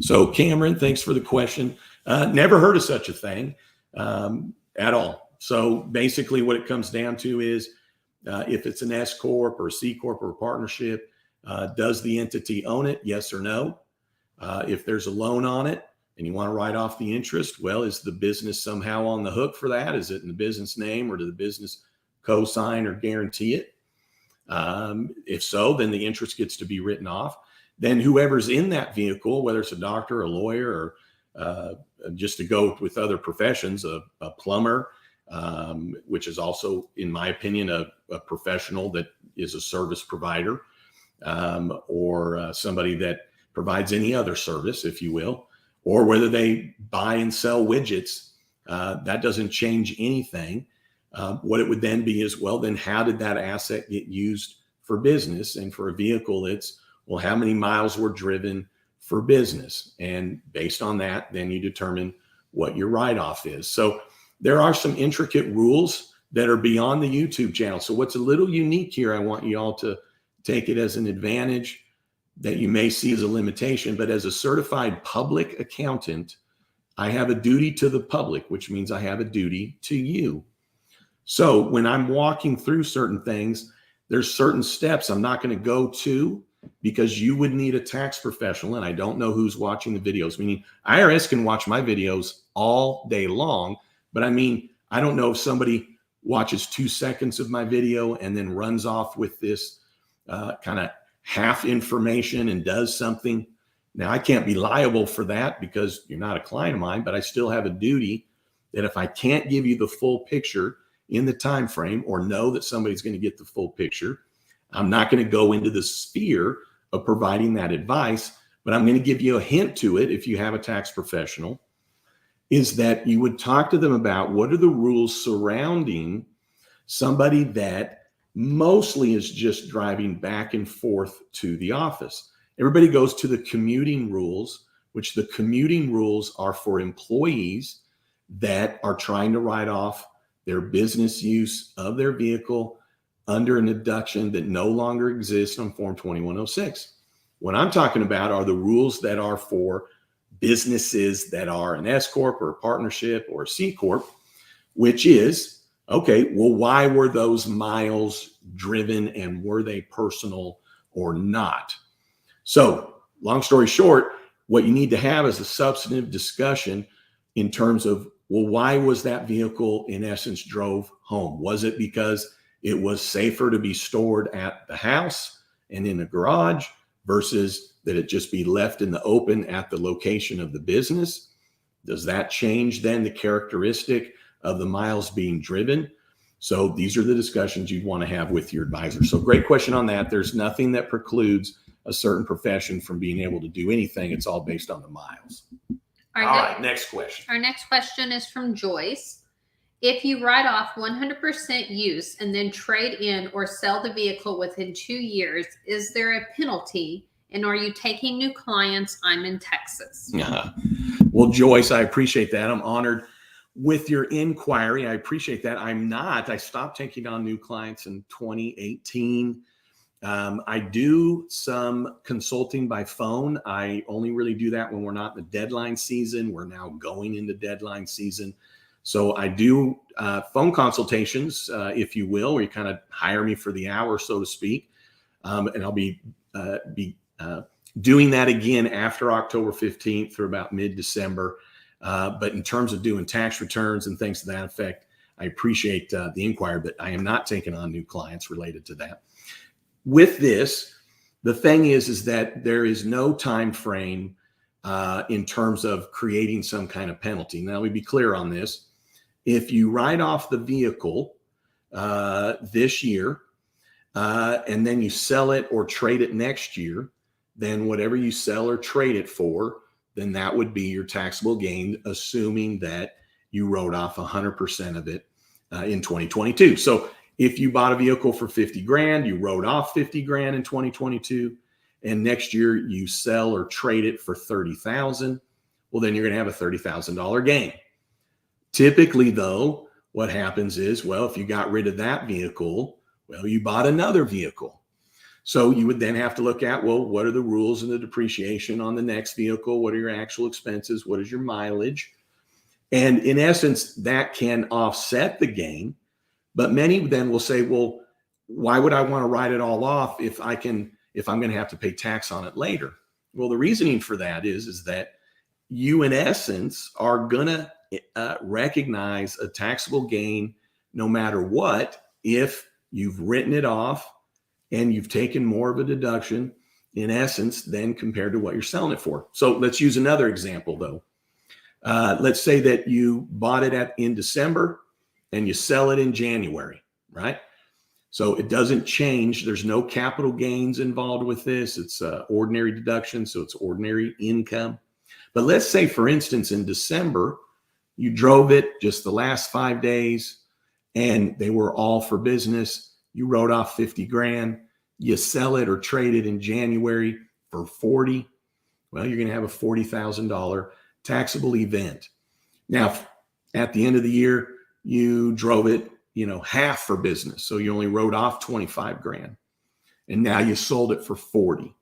So Cameron, thanks for the question. Never heard of such a thing at all. So basically what it comes down to is if it's an S Corp or a C Corp or a partnership, does the entity own it? Yes or no? If there's a loan on it and you want to write off the interest, well, is the business somehow on the hook for that? Is it in the business name, or does the business co-sign or guarantee it? If so, then the interest gets to be written off. Then whoever's in that vehicle, whether it's a doctor, a lawyer, or just to go with other professions, a plumber, which is also, in my opinion, a professional that is a service provider, or somebody that provides any other service, if you will, or whether they buy and sell widgets, that doesn't change anything. What it would then be is, well, then how did that asset get used for business? And for a vehicle, it's, well, how many miles were driven for business? And based on that, then you determine what your write-off is. So there are some intricate rules that are beyond the YouTube channel. So what's a little unique here, I want you all to take it as an advantage that you may see as a limitation, but as a certified public accountant, I have a duty to the public, which means I have a duty to you. So when I'm walking through certain things, there's certain steps I'm not going to go to because you would need a tax professional, and I don't know who's watching the videos, meaning IRS can watch my videos all day long, but I mean, I don't know if somebody watches 2 seconds of my video and then runs off with this kind of half information and does something. Now, I can't be liable for that because you're not a client of mine, but I still have a duty that if I can't give you the full picture in the time frame or know that somebody's going to get the full picture, I'm not going to go into the sphere of providing that advice, but I'm going to give you a hint to it if you have a tax professional, is that you would talk to them about what are the rules surrounding somebody that mostly is just driving back and forth to the office. Everybody goes to the commuting rules, which the commuting rules are for employees that are trying to write off their business use of their vehicle under a deduction that no longer exists on Form 2106. What I'm talking about are the rules that are for businesses that are an S Corp or a partnership or a C Corp, which is, okay, well, why were those miles driven and were they personal or not? So long story short, what you need to have is a substantive discussion in terms of, well, why was that vehicle in essence drove home? Was it because it was safer to be stored at the house and in the garage versus that it just be left in the open at the location of the business? Does that change then the characteristic of the miles being driven? So these are the discussions you'd want to have with your advisor. So great question on that. There's nothing that precludes a certain profession from being able to do anything. It's all based on the miles. All right, next question. Our next question is from Joyce. If you write off 100% use and then trade in or sell the vehicle within 2 years, is there a penalty? And are you taking new clients? I'm in Texas. Well, Joyce, I appreciate that. I'm honored with your inquiry. I appreciate that. I'm not. I stopped taking on new clients in 2018. I do some consulting by phone. I only really do that when we're not in the deadline season. We're now going into deadline season. So I do phone consultations, if you will, where you kind of hire me for the hour, so to speak. And I'll be doing that again after October 15th through about mid-December. But in terms of doing tax returns and things to that effect, I appreciate the inquiry, but I am not taking on new clients related to that. With this, the thing is that there is no time frame in terms of creating some kind of penalty. Now, let me be clear on this. If you write off the vehicle this year and then you sell it or trade it next year, then whatever you sell or trade it for, then that would be your taxable gain, assuming that you wrote off 100% of it in 2022. So if you bought a vehicle for 50 grand, you wrote off 50 grand in 2022, and next year you sell or trade it for 30,000, well, then you're going to have a $30,000 gain. Typically, though, what happens is, well, if you got rid of that vehicle, well, you bought another vehicle. So you would then have to look at, well, what are the rules and the depreciation on the next vehicle? What are your actual expenses? What is your mileage? And in essence, that can offset the gain. But many then will say, well, why would I want to write it all off if I'm going to have to pay tax on it later? Well, the reasoning for that is that you, in essence, are going to recognize a taxable gain no matter what if you've written it off and you've taken more of a deduction, in essence, than compared to what you're selling it for. So let's use another example, though. Let's say that you bought it in December and you sell it in January, right? So it doesn't change. There's no capital gains involved with this. It's ordinary deduction, so it's ordinary income. But let's say, for instance, in December, you drove it just the last 5 days and they were all for business. You wrote off 50 grand. You sell it or trade it in January for 40. Well, you're going to have a $40,000 taxable event. Now, at the end of the year, you drove it, half for business. So you only wrote off 25 grand. And now you sold it for 40.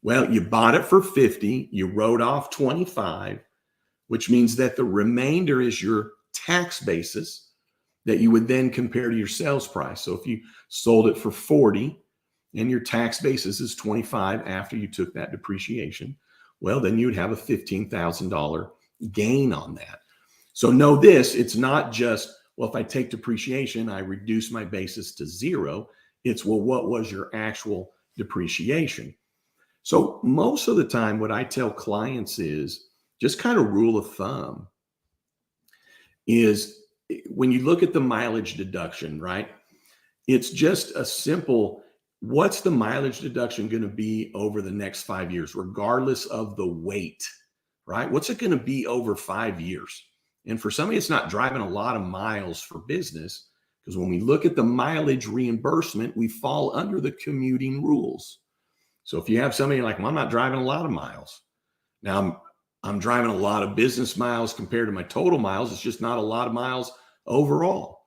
Well, you bought it for 50. You wrote off 25, which means that the remainder is your tax basis that you would then compare to your sales price. So if you sold it for 40 and your tax basis is 25 after you took that depreciation, well, then you'd have a $15,000 gain on that. So know this, it's not just, well, if I take depreciation, I reduce my basis to zero. It's, well, what was your actual depreciation? So most of the time, what I tell clients is just kind of rule of thumb is when you look at the mileage deduction, right? It's just a simple, what's the mileage deduction going to be over the next 5 years, regardless of the weight, right? What's it going to be over 5 years? And for somebody that's not driving a lot of miles for business, because when we look at the mileage reimbursement, we fall under the commuting rules. So if you have somebody like, well, I'm not driving a lot of miles. Now I'm driving a lot of business miles compared to my total miles. It's just not a lot of miles overall.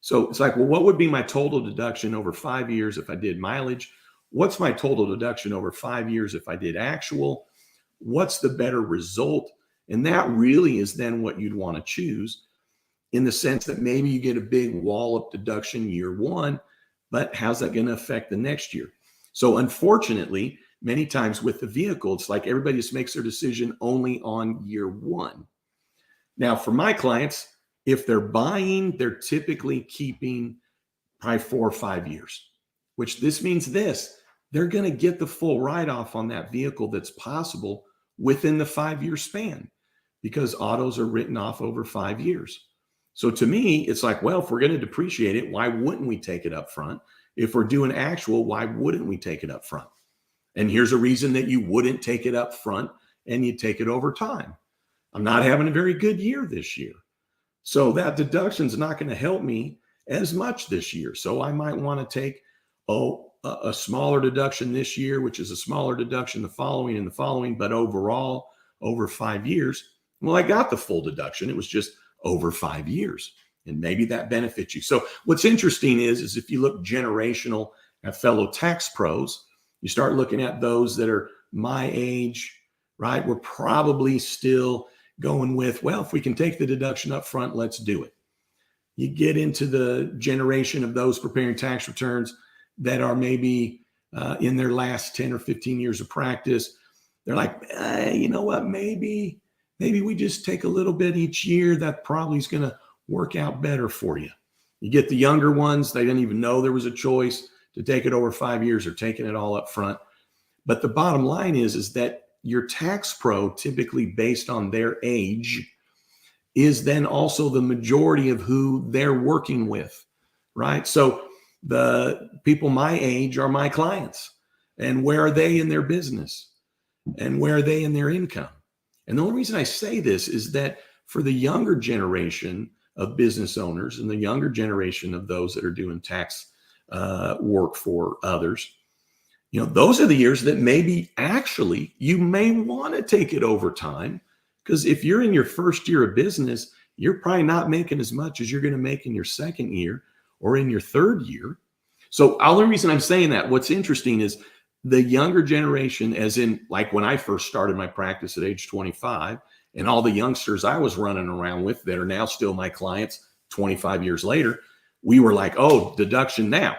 So it's like, well, what would be my total deduction over 5 years if I did mileage? What's my total deduction over 5 years if I did actual? What's the better result? And that really is then what you'd want to choose, in the sense that maybe you get a big wallop deduction year one, but how's that going to affect the next year? So unfortunately, many times with the vehicle, it's like everybody just makes their decision only on year one. Now, for my clients, if they're buying, they're typically keeping probably 4 or 5 years, which this means this, they're going to get the full write-off on that vehicle that's possible within the 5-year span, because autos are written off over 5 years. So to me, it's like, well, if we're going to depreciate it, why wouldn't we take it up front? If we're doing actual, why wouldn't we take it up front? And here's a reason that you wouldn't take it up front and you take it over time. I'm not having a very good year this year, so that deduction is not going to help me as much this year. So I might want to take a smaller deduction this year, which is a smaller deduction the following and the following, but overall over 5 years, well, I got the full deduction. It was just over 5 years, and maybe that benefits you. So what's interesting is if you look generational at fellow tax pros, you start looking at those that are my age, right? We're probably still going with, well, if we can take the deduction up front, let's do it. You get into the generation of those preparing tax returns that are maybe in their last 10 or 15 years of practice. They're like, you know what, maybe we just take a little bit each year. That probably is going to work out better for you. You get the younger ones, they didn't even know there was a choice to take it over 5 years or taking it all up front. But the bottom line is that your tax pro, typically based on their age, is then also the majority of who they're working with, right? So the people my age are my clients. And where are they in their business? And where are they in their income? And the only reason I say this is that for the younger generation of business owners and the younger generation of those that are doing tax work for others, those are the years that maybe actually you may want to take it over time, because if you're in your first year of business, you're probably not making as much as you're going to make in your second year or in your third year. So the only reason I'm saying that, what's interesting is the younger generation, as in like when I first started my practice at age 25, and all the youngsters I was running around with that are now still my clients 25 years later, we were like, oh, deduction now.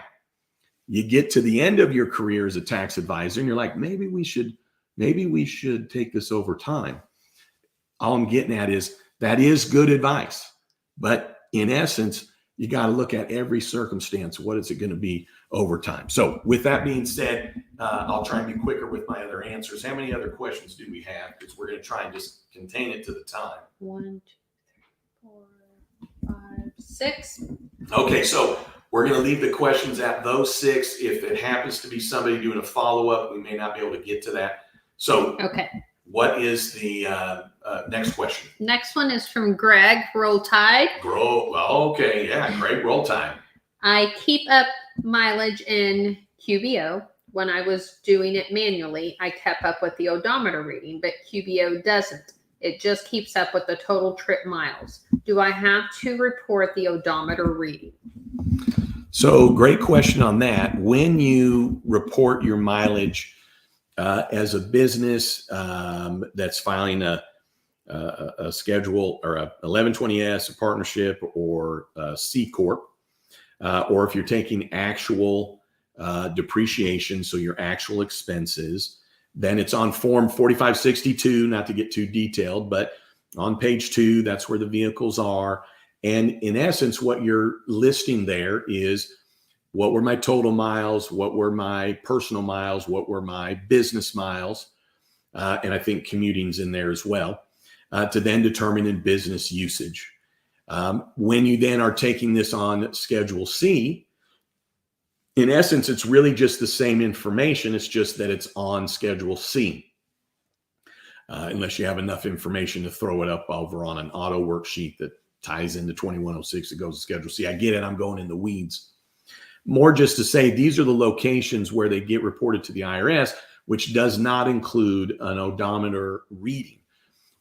You get to the end of your career as a tax advisor and you're like, maybe we should take this over time. All I'm getting at is that is good advice, but in essence, you got to look at every circumstance. What is it going to be over time? So with that being said, I'll try and be quicker with my other answers. How many other questions do we have? Because we're going to try and just contain it to the time. 1, 2, 3, 4, 5, 6. Okay, so we're going to leave the questions at those 6. If it happens to be somebody doing a follow-up, we may not be able to get to that. So okay, What is the next question? Next one is from Greg. Roll Tide. Okay, yeah, great. Roll Tide. I keep up mileage in QBO. When I was doing it manually, I kept up with the odometer reading, but QBO doesn't. It just keeps up with the total trip miles. Do I have to report the odometer reading? So great question on that. When you report your mileage as a business that's filing a schedule or a 1120S, a partnership, or a C Corp, or if you're taking actual depreciation, so your actual expenses, then it's on form 4562, not to get too detailed, but on page 2, that's where the vehicles are. And in essence, what you're listing there is what were my total miles, what were my personal miles, what were my business miles, and I think commuting's in there as well, to then determine in business usage. When you then are taking this on Schedule C, in essence, it's really just the same information. It's just that it's on Schedule C, unless you have enough information to throw it up over on an auto worksheet that ties into 2106 that goes to Schedule C. I get it. I'm going in the weeds. More just to say these are the locations where they get reported to the IRS, which does not include an odometer reading.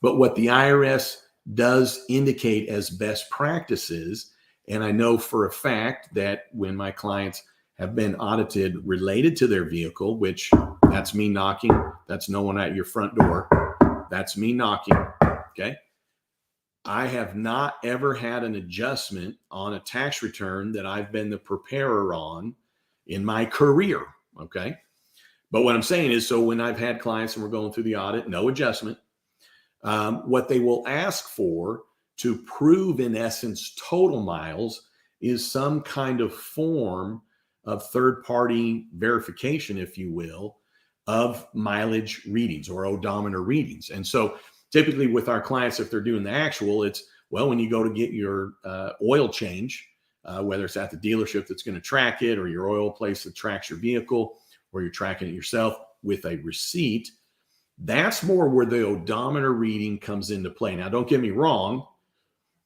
But what the IRS does indicate as best practices, and I know for a fact that when my clients have been audited related to their vehicle, which that's me knocking, that's no one at your front door, that's me knocking, okay? I have not ever had an adjustment on a tax return that I've been the preparer on in my career, okay? But what I'm saying is, so when I've had clients and we're going through the audit, no adjustment. What they will ask for to prove, in essence, total miles is some kind of form of third-party verification, if you will, of mileage readings or odometer readings. And so typically with our clients, if they're doing the actual, it's, well, when you go to get your oil change, whether it's at the dealership that's going to track it or your oil place that tracks your vehicle, or you're tracking it yourself with a receipt, that's more where the odometer reading comes into play. Now, don't get me wrong.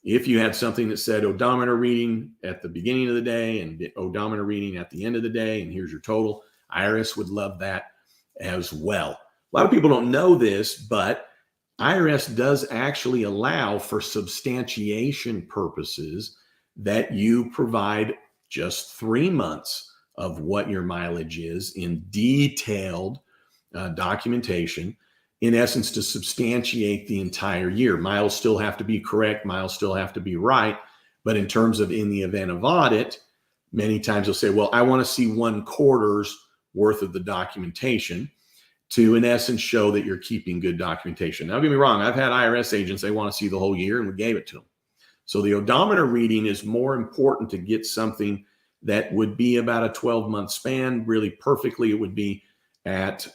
If you had something that said odometer reading at the beginning of the day and odometer reading at the end of the day, and here's your total, IRS would love that as well. A lot of people don't know this, but IRS does actually allow for substantiation purposes that you provide just 3 months of what your mileage is in detailed documentation, in essence, to substantiate the entire year. Miles still have to be correct. Miles still have to be right. But in terms of in the event of audit, many times they'll say, well, I want to see 1/4's worth of the documentation to, in essence, show that you're keeping good documentation. Now, don't get me wrong. I've had IRS agents, they want to see the whole year, and we gave it to them. So the odometer reading is more important to get something that would be about a 12-month span. Really perfectly, it would be at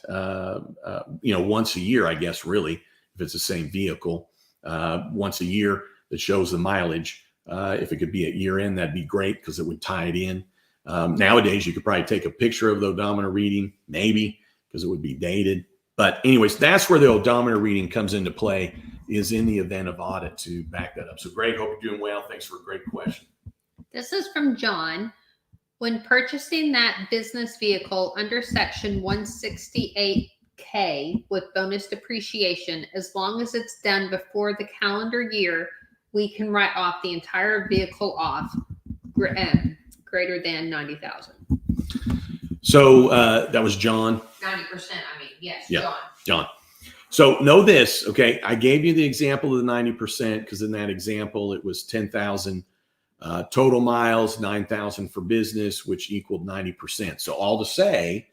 once a year, I guess, really, if it's the same vehicle, once a year that shows the mileage. If it could be at year end, that'd be great because it would tie it in. Nowadays, you could probably take a picture of the odometer reading, maybe, because it would be dated. But anyways, that's where the odometer reading comes into play, is in the event of audit, to back that up. So Greg, hope you're doing well. Thanks for a great question. This is from John. When purchasing that business vehicle under Section 168K with bonus depreciation, as long as it's done before the calendar year, we can write off the entire vehicle off greater than $90,000. So that was John. 90%, I mean, yes, Yeah, John. So know this, okay? I gave you the example of the 90% because in that example, it was 10,000 total miles, 9,000 for business, which equaled 90%. So all to say,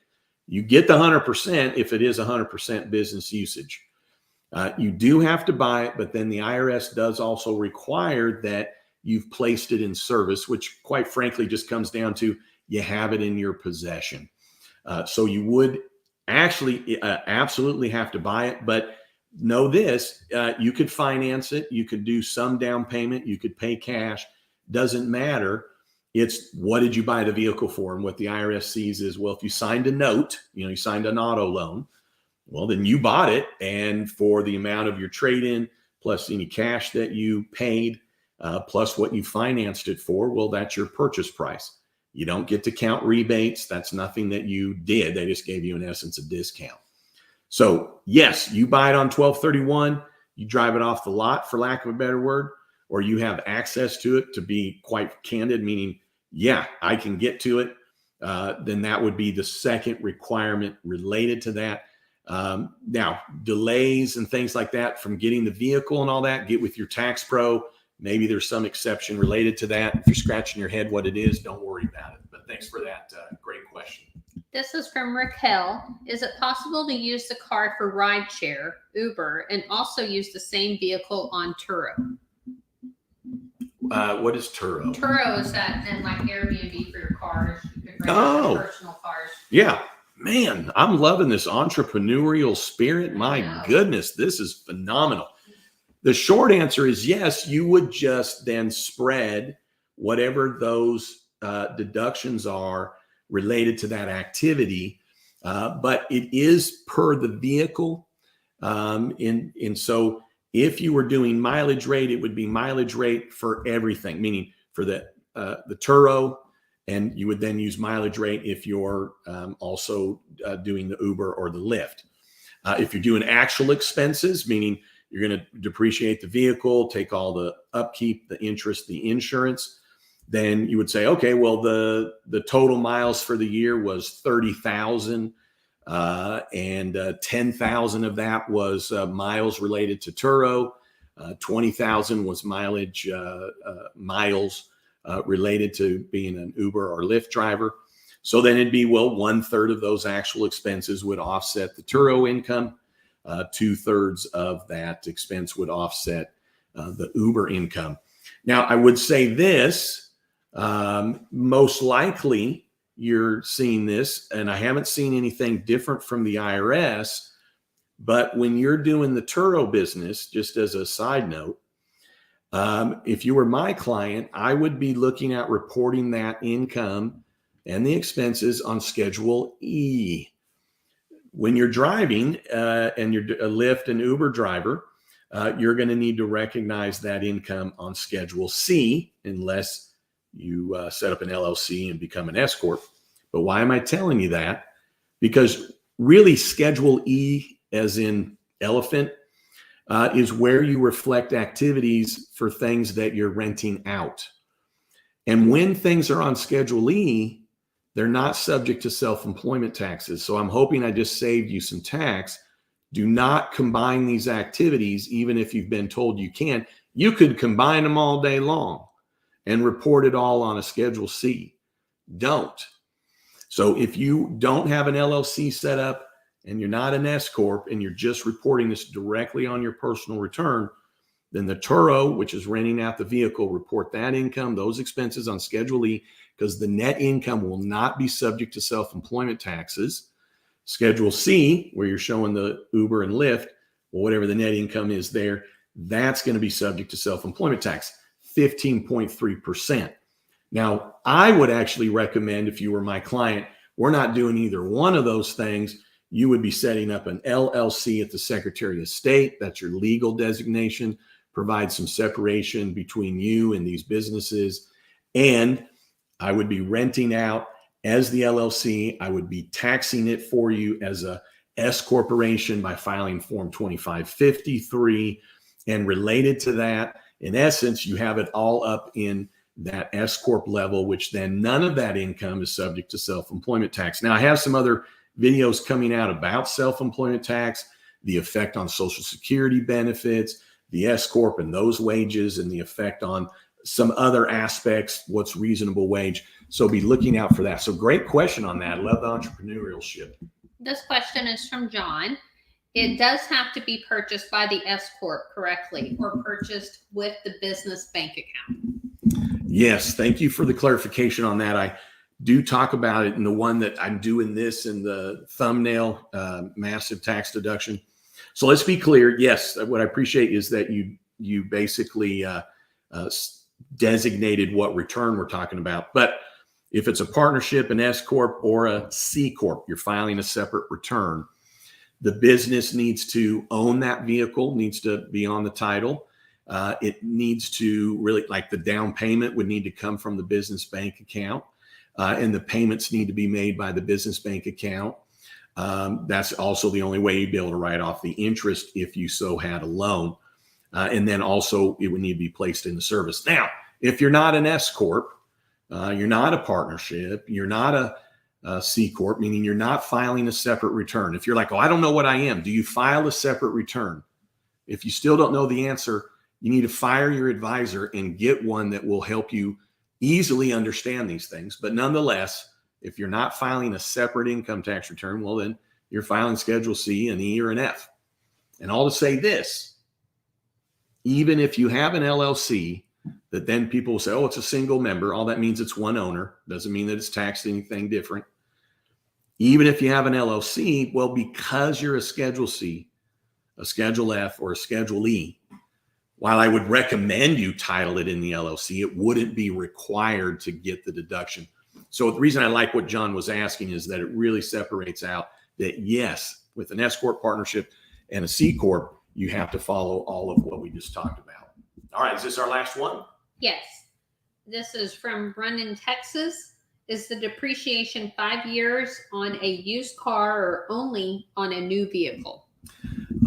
you get the 100% if it is 100% business usage. You do have to buy it, but then the IRS does also require that you've placed it in service, which quite frankly just comes down to you have it in your possession. So you would actually absolutely have to buy it, but know this, you could finance it. You could do some down payment. You could pay cash. Doesn't matter. It's what did you buy the vehicle for? And what the IRS sees is, well, if you signed a note, you signed an auto loan, Well, then you bought it, and for the amount of your trade-in plus any cash that you paid, plus what you financed it for, well, that's your purchase price. You don't get to count rebates. That's nothing that you did. They just gave you, in essence, a discount. So yes, you buy it on 12/31, you drive it off the lot, for lack of a better word, or you have access to it, to be quite candid, meaning, yeah, I can get to it. Then that would be the second requirement related to that. Now, delays and things like that from getting the vehicle and all that, get with your tax pro. Maybe there's some exception related to that. If you're scratching your head what it is, don't worry about it. But thanks for that great question. This is from Raquel. Is it possible to use the car for rideshare, Uber, and also use the same vehicle on Turo? What is Turo? Turo is that, and like Airbnb for your cars. You can rent Oh. personal cars. Yeah, man, I'm loving this entrepreneurial spirit. My goodness, this is phenomenal. The short answer is yes, you would just then spread whatever those deductions are related to that activity. But it is per the vehicle. And so if you were doing mileage rate, it would be mileage rate for everything, meaning for the Turo, and you would then use mileage rate if you're also doing the Uber or the Lyft. If you're doing actual expenses, meaning you're going to depreciate the vehicle, take all the upkeep, the interest, the insurance, then you would say, okay, well, the total miles for the year was 30,000, and 10,000 of that was miles related to Turo. 20,000 was mileage miles related to being an Uber or Lyft driver. So then it'd be, well, 1/3 of those actual expenses would offset the Turo income. 2/3 of that expense would offset the Uber income. Now, I would say this, most likely you're seeing this, and I haven't seen anything different from the IRS, but when you're doing the Turo business, just as a side note, if you were my client, I would be looking at reporting that income and the expenses on Schedule E. When you're driving and you're a Lyft and Uber driver, you're going to need to recognize that income on Schedule C, unless you set up an LLC and become an S Corp. But why am I telling you that? Because really Schedule E, as in elephant, is where you reflect activities for things that you're renting out. And when things are on Schedule E, they're not subject to self-employment taxes. So I'm hoping I just saved you some tax. Do not combine these activities, even if you've been told you can. You could combine them all day long and report it all on a Schedule C. Don't. So if you don't have an LLC set up and you're not an S Corp and you're just reporting this directly on your personal return, then the Turo, which is renting out the vehicle, report that income, those expenses on Schedule E, because the net income will not be subject to self-employment taxes. Schedule C, where you're showing the Uber and Lyft, well, whatever the net income is there, that's going to be subject to self-employment tax, 15.3%. Now, I would actually recommend, if you were my client, we're not doing either one of those things. You would be setting up an LLC at the Secretary of State. That's your legal designation. Provide some separation between you and these businesses. And I would be renting out as the LLC. I would be taxing it for you as a S corporation by filing Form 2553. And related to that, in essence, you have it all up in that S corp level, which then none of that income is subject to self-employment tax. Now, I have some other videos coming out about self-employment tax, the effect on Social Security benefits, the S corp and those wages, and the effect on some other aspects, what's reasonable wage. So be looking out for that. So great question on that. I love the entrepreneurship. This question is from John. It does have to be purchased by the S Corp correctly or purchased with the business bank account. Yes, thank you for the clarification on that. I do talk about it in the one that I'm doing this in the thumbnail, massive tax deduction. So let's be clear. Yes, what I appreciate is that you basically designated what return we're talking about. But if it's a partnership, an S Corp, or a C Corp, you're filing a separate return, The business needs to own that vehicle, needs to be on the title. It needs to really, like the down payment would need to come from the business bank account, and the payments need to be made by the business bank account. That's also the only way you'd be able to write off the interest if you so had a loan. And then also it would need to be placed in the service. Now, if you're not an S Corp, you're not a partnership, you're not a C Corp, meaning you're not filing a separate return. If you're like, oh, I don't know what I am, do you file a separate return? If you still don't know the answer, you need to fire your advisor and get one that will help you easily understand these things. But nonetheless, if you're not filing a separate income tax return, well, then you're filing Schedule C, an E, or an F. And all to say this, even if you have an LLC, that then people will say, oh, it's a single member. All that means it's one owner. Doesn't mean that it's taxed anything different. Even if you have an LLC, well, because you're a Schedule C, a Schedule F, or a Schedule E, while I would recommend you title it in the LLC, it wouldn't be required to get the deduction. So the reason I like what John was asking is that it really separates out that, yes, with an S Corp partnership and a C Corp, you have to follow all of what we just talked about. All right, is this our last one? Yes. This is from Run in Texas. Is the depreciation 5 years on a used car or only on a new vehicle?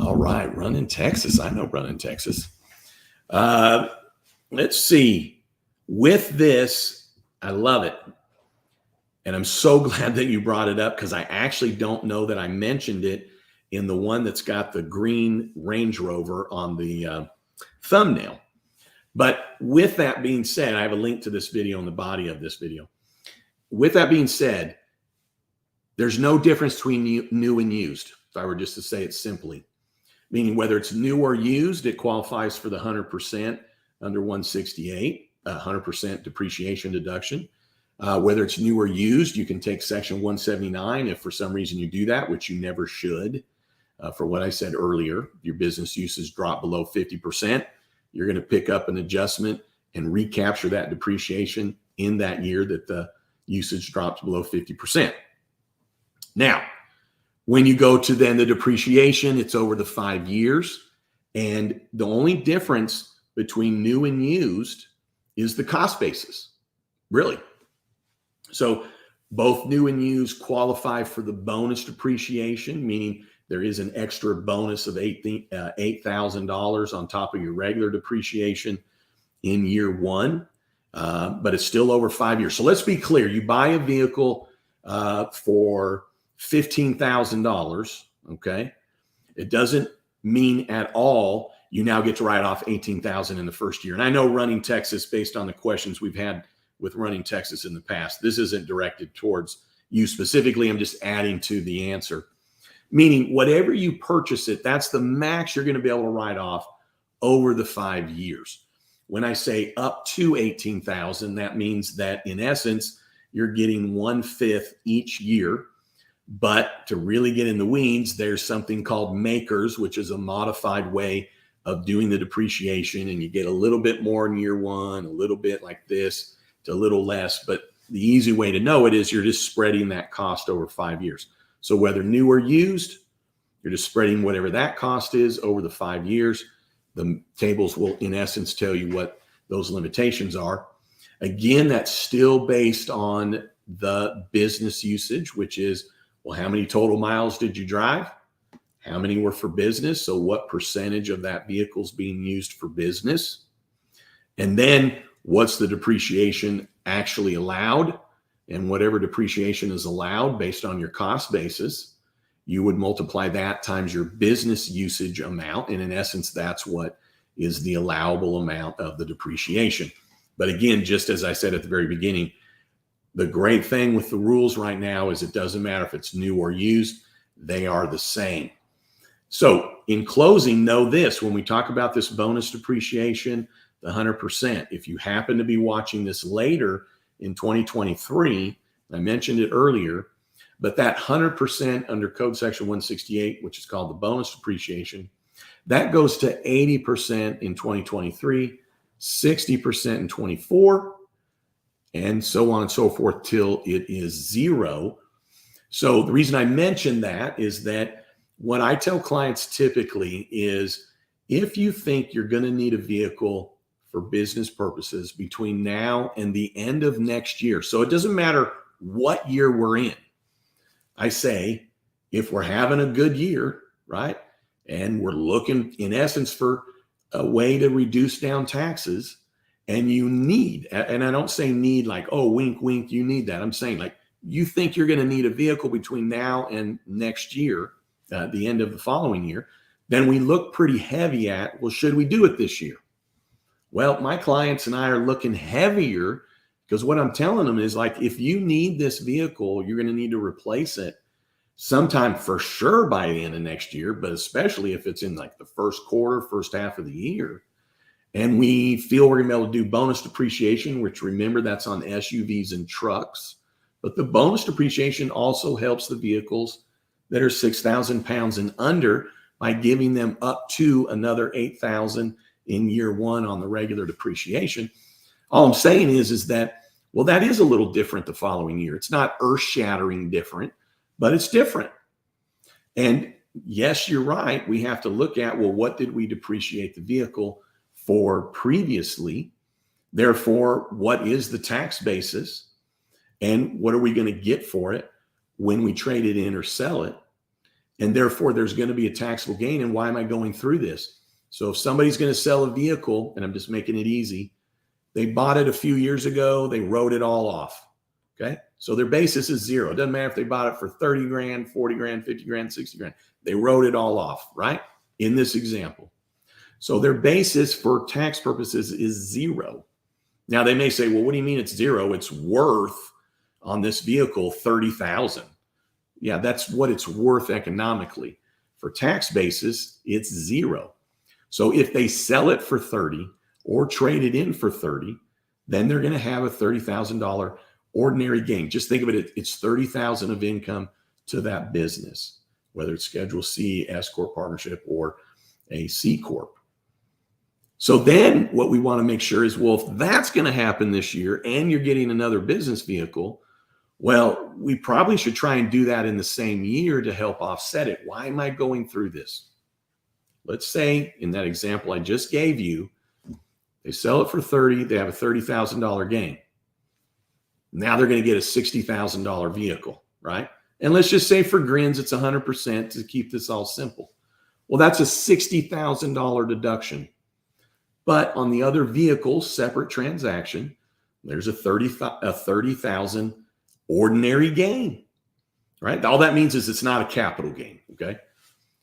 All right, Run in Texas. I know Run in Texas. Let's see. With this, I love it. And I'm so glad that you brought it up because I actually don't know that I mentioned it in the one that's got the green Range Rover on the thumbnail. But with that being said, I have a link to this video in the body of this video. With that being said, there's no difference between new and used, if I were just to say it simply. Meaning whether it's new or used, it qualifies for the 100% under 168, 100% depreciation deduction. Whether it's new or used, you can take Section 179 if for some reason you do that, which you never should. For what I said earlier, your business uses drop below 50%. You're going to pick up an adjustment and recapture that depreciation in that year that the usage drops below 50%. Now, when you go to then the depreciation, it's over the 5 years. And the only difference between new and used is the cost basis, really. So both new and used qualify for the bonus depreciation, meaning there is an extra bonus of $8,000 on top of your regular depreciation in year one, but it's still over 5 years. So let's be clear. You buy a vehicle for $15,000, okay? It doesn't mean at all you now get to write off $18,000 in the first year. And I know Running Texas, based on the questions we've had with Running Texas in the past, this isn't directed towards you specifically. I'm just adding to the answer. Meaning whatever you purchase it, that's the max you're going to be able to write off over the 5 years. When I say up to $18,000, that means that in essence, you're getting 1/5 each year. But to really get in the weeds, there's something called makers, which is a modified way of doing the depreciation. And you get a little bit more in year one, a little bit like this, to a little less. But the easy way to know it is you're just spreading that cost over 5 years. So whether new or used, you're just spreading whatever that cost is over the 5 years. The tables will, in essence, tell you what those limitations are. Again, that's still based on the business usage, which is, well, how many total miles did you drive? How many were for business? So what percentage of that vehicle is being used for business? And then what's the depreciation actually allowed? And whatever depreciation is allowed based on your cost basis, you would multiply that times your business usage amount. And in essence, that's what is the allowable amount of the depreciation. But again, just as I said at the very beginning, the great thing with the rules right now is it doesn't matter if it's new or used, they are the same. So in closing, know this, when we talk about this bonus depreciation, the 100%, if you happen to be watching this later in 2023, I mentioned it earlier, but that 100% under Code Section 168, which is called the bonus depreciation, that goes to 80% in 2023, 60% in 24, and so on and so forth till it is 0. So the reason I mention that is that what I tell clients typically is if you think you're going to need a vehicle for business purposes between now and the end of next year, so it doesn't matter what year we're in. I say, if we're having a good year, right, and we're looking in essence for a way to reduce down taxes, and you need, and I don't say need like, oh, wink, wink, you need that. I'm saying like, you think you're going to need a vehicle between now and next year, the end of the following year, then we look pretty heavy at, well, should we do it this year? Well, my clients and I are looking heavier because what I'm telling them is like, if you need this vehicle, you're going to need to replace it sometime for sure by the end of next year, but especially if it's in like the first quarter, first half of the year. And we feel we're going to be able to do bonus depreciation, which remember that's on SUVs and trucks. But the bonus depreciation also helps the vehicles that are 6,000 pounds and under by giving them up to another 8,000 in year one on the regular depreciation. All I'm saying is that, well, that is a little different the following year. It's not earth-shattering different, but it's different. And yes, you're right. We have to look at, well, what did we depreciate the vehicle for previously? Therefore, what is the tax basis? And what are we going to get for it when we trade it in or sell it? And therefore, there's going to be a taxable gain. And why am I going through this? So if somebody's going to sell a vehicle, and I'm just making it easy, they bought it a few years ago, they wrote it all off. Okay. So their basis is zero. It doesn't matter if they bought it for 30 grand, 40 grand, 50 grand, 60 grand. They wrote it all off, right? In this example. So their basis for tax purposes is zero. Now they may say, well, what do you mean it's zero? It's worth on this vehicle $30,000. Yeah, that's what it's worth economically. For tax basis, it's zero. So if they sell it for 30 or trade it in for 30, then they're going to have a $30,000 ordinary gain. Just think of it, it's 30,000 of income to that business, whether it's Schedule C, S Corp partnership, or a C Corp. So then what we want to make sure is, well, if that's going to happen this year and you're getting another business vehicle, well, we probably should try and do that in the same year to help offset it. Why am I going through this? Let's say in that example I just gave you, they sell it for 30, they have a $30,000 gain. Now they're going to get a $60,000 vehicle, right? And let's just say for grins, it's 100% to keep this all simple. Well, that's a $60,000 deduction. But on the other vehicle, separate transaction, there's a 30,000 ordinary gain, right? All that means is it's not a capital gain, okay?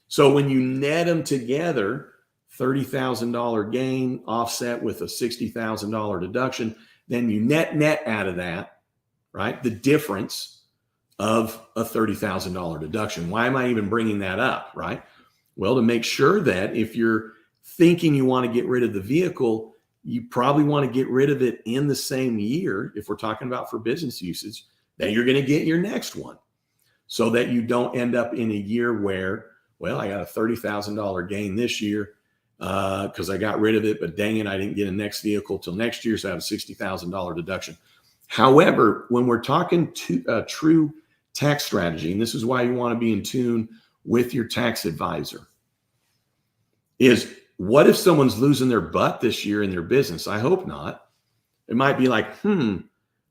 So when you net them together, $30,000 gain offset with a $60,000 deduction, then you net out of that, right? The difference of a $30,000 deduction. Why am I even bringing that up, right? Well, to make sure that if you're thinking you want to get rid of the vehicle, you probably want to get rid of it in the same year, if we're talking about for business usage, that you're going to get your next one, so that you don't end up in a year where, well, I got a $30,000 gain this year because I got rid of it, but dang it, I didn't get a next vehicle till next year, so I have a $60,000 deduction. However, when we're talking to true tax strategy, and this is why you want to be in tune with your tax advisor, is what if someone's losing their butt this year in their business? I hope not. It might be like,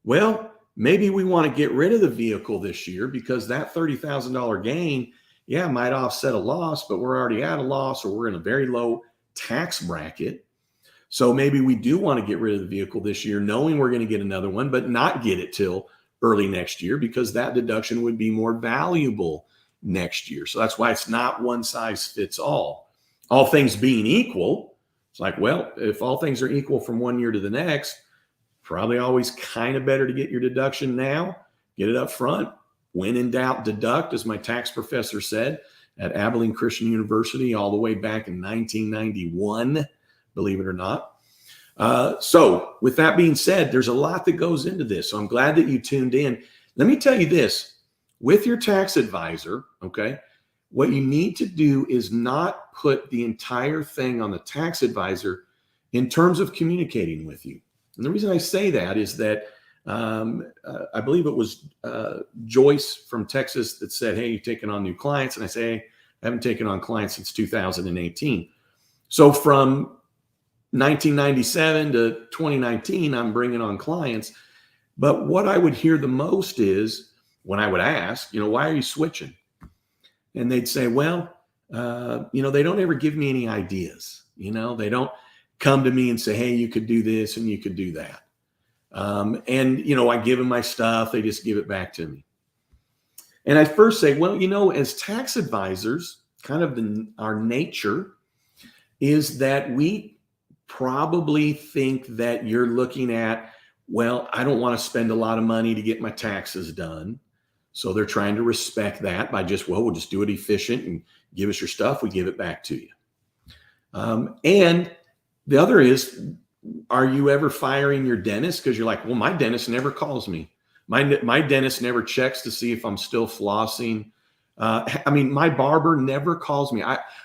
well, maybe we want to get rid of the vehicle this year because that $30,000 gain, yeah, might offset a loss, but we're already at a loss, or we're in a very low tax bracket. So maybe we do want to get rid of the vehicle this year, knowing we're going to get another one, but not get it till early next year because that deduction would be more valuable next year. So that's why it's not one size fits all. All things being equal, it's like, well, if all things are equal from one year to the next, probably always kind of better to get your deduction now, get it up front. When in doubt, deduct, as my tax professor said at Abilene Christian University all the way back in 1991, believe it or not. So with that being said, there's a lot that goes into this. So I'm glad that you tuned in. Let me tell you this, with your tax advisor, okay, what you need to do is not put the entire thing on the tax advisor in terms of communicating with you. And the reason I say that is that I believe it was Joyce from Texas that said, hey, you're taking on new clients. And I say, hey, I haven't taken on clients since 2018. So from 1997 to 2019, I'm bringing on clients. But what I would hear the most is when I would ask, why are you switching? And they'd say, well, they don't ever give me any ideas. They don't come to me and say, hey, you could do this and you could do that. I give them my stuff. They just give it back to me. And I first say, well, as tax advisors, kind of our nature is that we probably think that you're looking at, well, I don't want to spend a lot of money to get my taxes done. So they're trying to respect that by we'll just do it efficient and give us your stuff. We give it back to you. And the other is, are you ever firing your dentist? Because you're like, well, my dentist never calls me. My dentist never checks to see if I'm still flossing. My barber never calls me.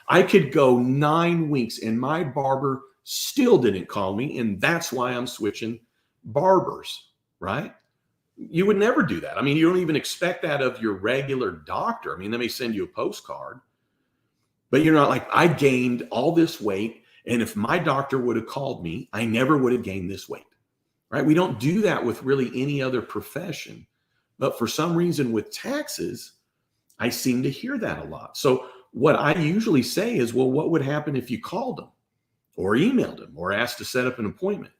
I could go 9 weeks and my barber still didn't call me. And that's why I'm switching barbers, right? You would never do that. You don't even expect that of your regular doctor. They may send you a postcard, but you're not like, I gained all this weight. And if my doctor would have called me, I never would have gained this weight, right? We don't do that with really any other profession. But for some reason with taxes, I seem to hear that a lot. So what I usually say is, well, what would happen if you called them or emailed them or asked to set up an appointment?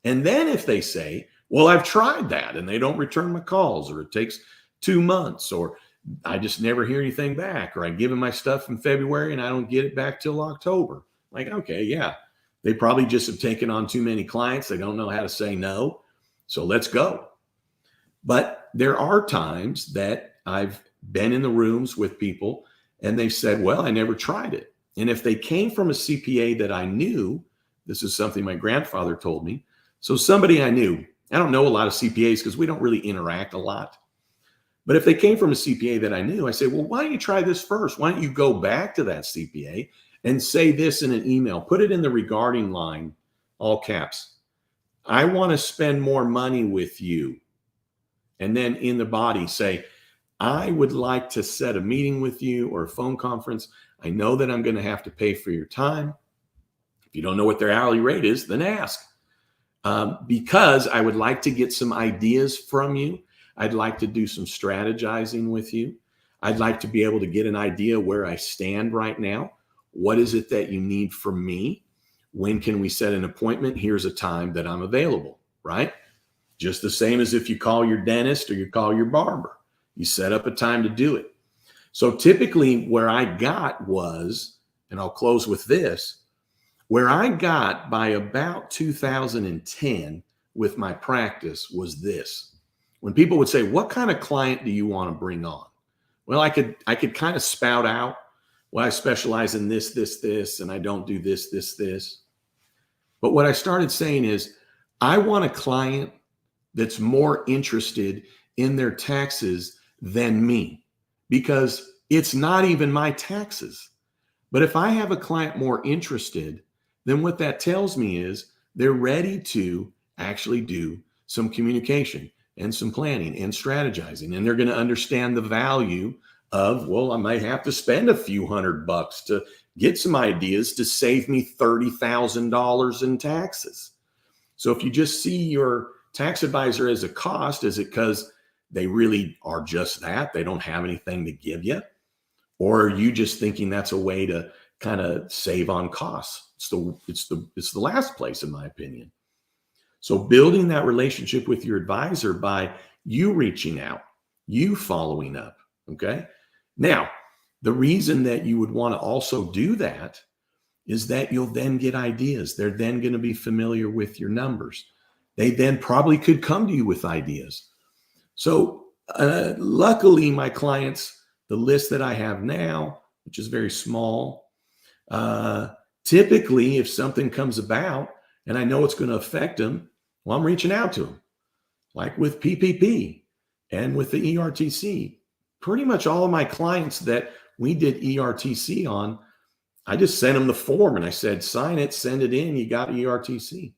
And then if they say, well, I've tried that and they don't return my calls, or it takes 2 months, or I just never hear anything back, or I give them my stuff in February and I don't get it back till October. Like, okay, yeah, they probably just have taken on too many clients. They don't know how to say no. So let's go. But there are times that I've been in the rooms with people and they said, well, I never tried it. And if they came from a CPA that I knew, this is something my grandfather told me. So somebody I knew, I don't know a lot of CPAs because we don't really interact a lot. But if they came from a CPA that I knew, I say, well, why don't you try this first? Why don't you go back to that CPA and say this in an email? Put it in the regarding line, all caps. I want to spend more money with you. And then in the body say, I would like to set a meeting with you or a phone conference. I know that I'm going to have to pay for your time. If you don't know what their hourly rate is, then ask. Because I would like to get some ideas from you. I'd like to do some strategizing with you. I'd like to be able to get an idea where I stand right now. What is it that you need from me? When can we set an appointment? Here's a time that I'm available, right? Just the same as if you call your dentist or you call your barber. You set up a time to do it. So typically where I got was, and I'll close with this, where I got by about 2010 with my practice was this. When people would say, what kind of client do you want to bring on? Well, I could kind of spout out, well, I specialize in this, and I don't do this. But what I started saying is, I want a client that's more interested in their taxes than me, because it's not even my taxes. But if I have a client more interested, then what that tells me is they're ready to actually do some communication and some planning and strategizing. And they're going to understand the value of, well, I might have to spend a few $100 to get some ideas to save me $30,000 in taxes. So if you just see your tax advisor as a cost, is it because they really are just that? They don't have anything to give you? Or are you just thinking that's a way to kind of save on costs? It's the last place, in my opinion. So building that relationship with your advisor by you reaching out, you following up, okay? Now, the reason that you would want to also do that is that you'll then get ideas. They're then going to be familiar with your numbers. They then probably could come to you with ideas. So luckily, my clients, the list that I have now, which is very small, typically if something comes about and I know it's going to affect them, well, I'm reaching out to them. Like with PPP and with the ERTC, pretty much all of my clients that we did ERTC on, I just sent them the form and I said, sign it, send it in, you got ERTC.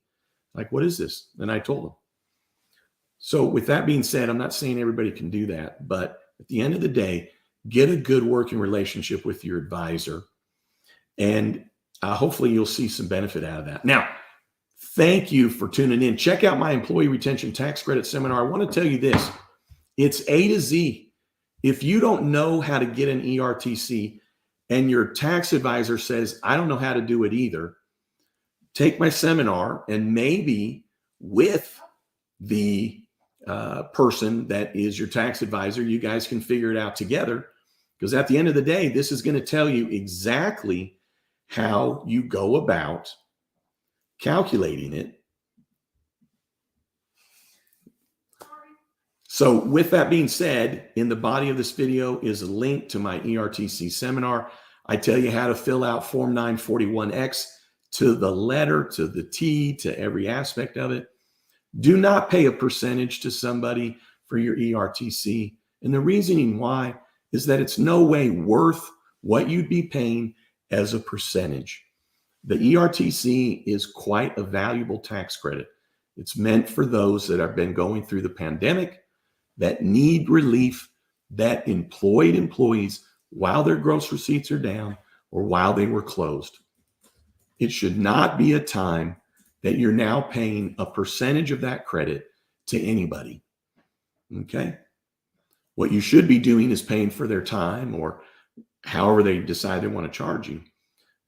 Like, what is this? And I told them. So with that being said, I'm not saying everybody can do that, but at the end of the day, get a good working relationship with your advisor, and hopefully you'll see some benefit out of that. Now, thank you for tuning in. Check out my Employee Retention Tax Credit seminar. I want to tell you this. It's A to Z. If you don't know how to get an ERTC and your tax advisor says, I don't know how to do it either, take my seminar, and maybe with the person that is your tax advisor, you guys can figure it out together. Because at the end of the day, this is going to tell you exactly how you go about calculating it. So with that being said, in the body of this video is a link to my ERTC seminar. I tell you how to fill out Form 941X to the letter, to the T, to every aspect of it. Do not pay a percentage to somebody for your ERTC. And the reasoning why is that it's no way worth what you'd be paying as a percentage. The ERTC is quite a valuable tax credit. It's meant for those that have been going through the pandemic, that need relief, that employed employees while their gross receipts are down or while they were closed. It should not be a time that you're now paying a percentage of that credit to anybody. Okay? What you should be doing is paying for their time or however they decide they want to charge you,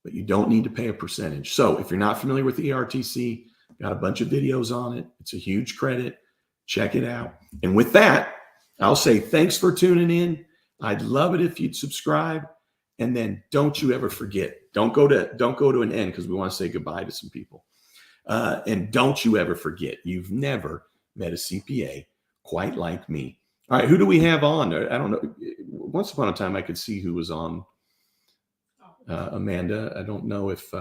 but you don't need to pay a percentage. So if you're not familiar with the ERTC, got a bunch of videos on it. It's a huge credit. Check it out. And with that, I'll say thanks for tuning in. I'd love it if you'd subscribe. And then don't you ever forget, don't go to an end because we want to say goodbye to some people. And don't you ever forget, you've never met a CPA quite like me. All right, who do we have on? I don't know. Once upon a time, I could see who was on. Amanda, I don't know if.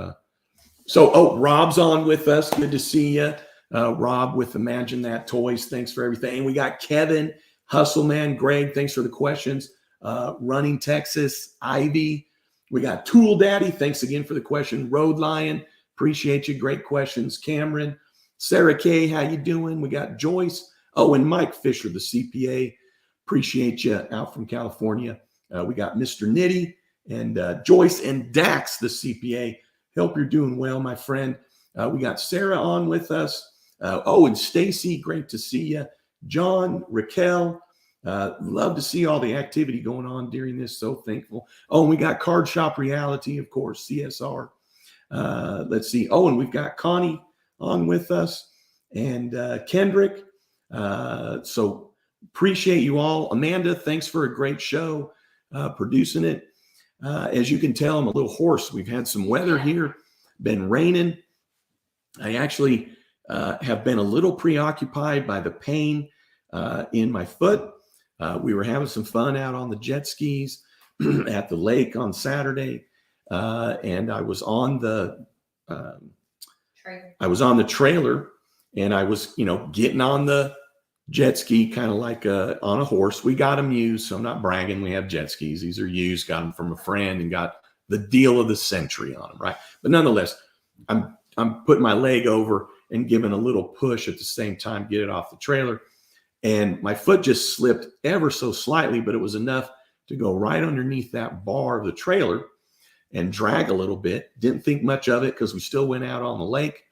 Rob's on with us. Good to see you. Rob with Imagine That Toys. Thanks for everything. And we got Kevin, Hustle Man, Greg. Thanks for the questions. Running Texas, Ivy. We got Tool Daddy. Thanks again for the question. Road Lion. Appreciate you. Great questions. Cameron, Sarah K. How you doing? We got Joyce. Oh, and Mike Fisher, the CPA. Appreciate you out from California. We got Mr. Nitty and Joyce and Dax, the CPA. Hope you're doing well, my friend. We got Sarah on with us. And Stacy, great to see you. John, Raquel, love to see all the activity going on during this. So thankful. Oh, and we got Card Shop Reality, of course, CSR. Let's see. Oh, and we've got Connie on with us and Kendrick. So appreciate you all. Amanda, thanks for a great show, producing it. As you can tell, I'm a little hoarse. We've had some weather here, been raining. I actually have been a little preoccupied by the pain in my foot. We were having some fun out on the jet skis at the lake on Saturday. And I was on the trailer, and I was, getting on the jet ski, kind of like on a horse. We got them used, so I'm not bragging. We have jet skis. These are used, got them from a friend and got the deal of the century on them, right? But nonetheless, I'm putting my leg over and giving a little push at the same time, get it off the trailer. And my foot just slipped ever so slightly, but it was enough to go right underneath that bar of the trailer and drag a little bit. Didn't think much of it because we still went out on the lake.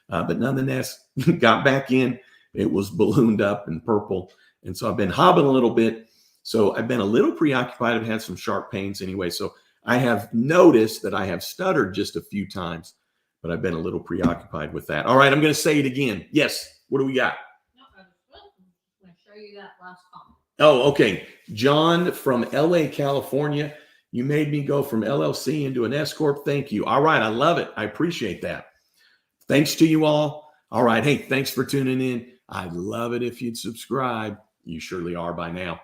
But nonetheless, got back in. It was ballooned up and purple. And so I've been hobbling a little bit. So I've been a little preoccupied. I've had some sharp pains anyway. So I have noticed that I have stuttered just a few times, but I've been a little preoccupied with that. All right, I'm going to say it again. Yes, what do we got? No, I was going to show you that last comment. Oh, okay. John from LA, California. You made me go from LLC into an S Corp. Thank you. All right, I love it. I appreciate that. Thanks to you all. All right, hey, thanks for tuning in. I'd love it if you'd subscribe. You surely are by now.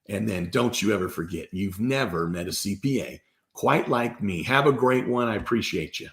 And then don't you ever forget, you've never met a CPA quite like me. Have a great one. I appreciate you.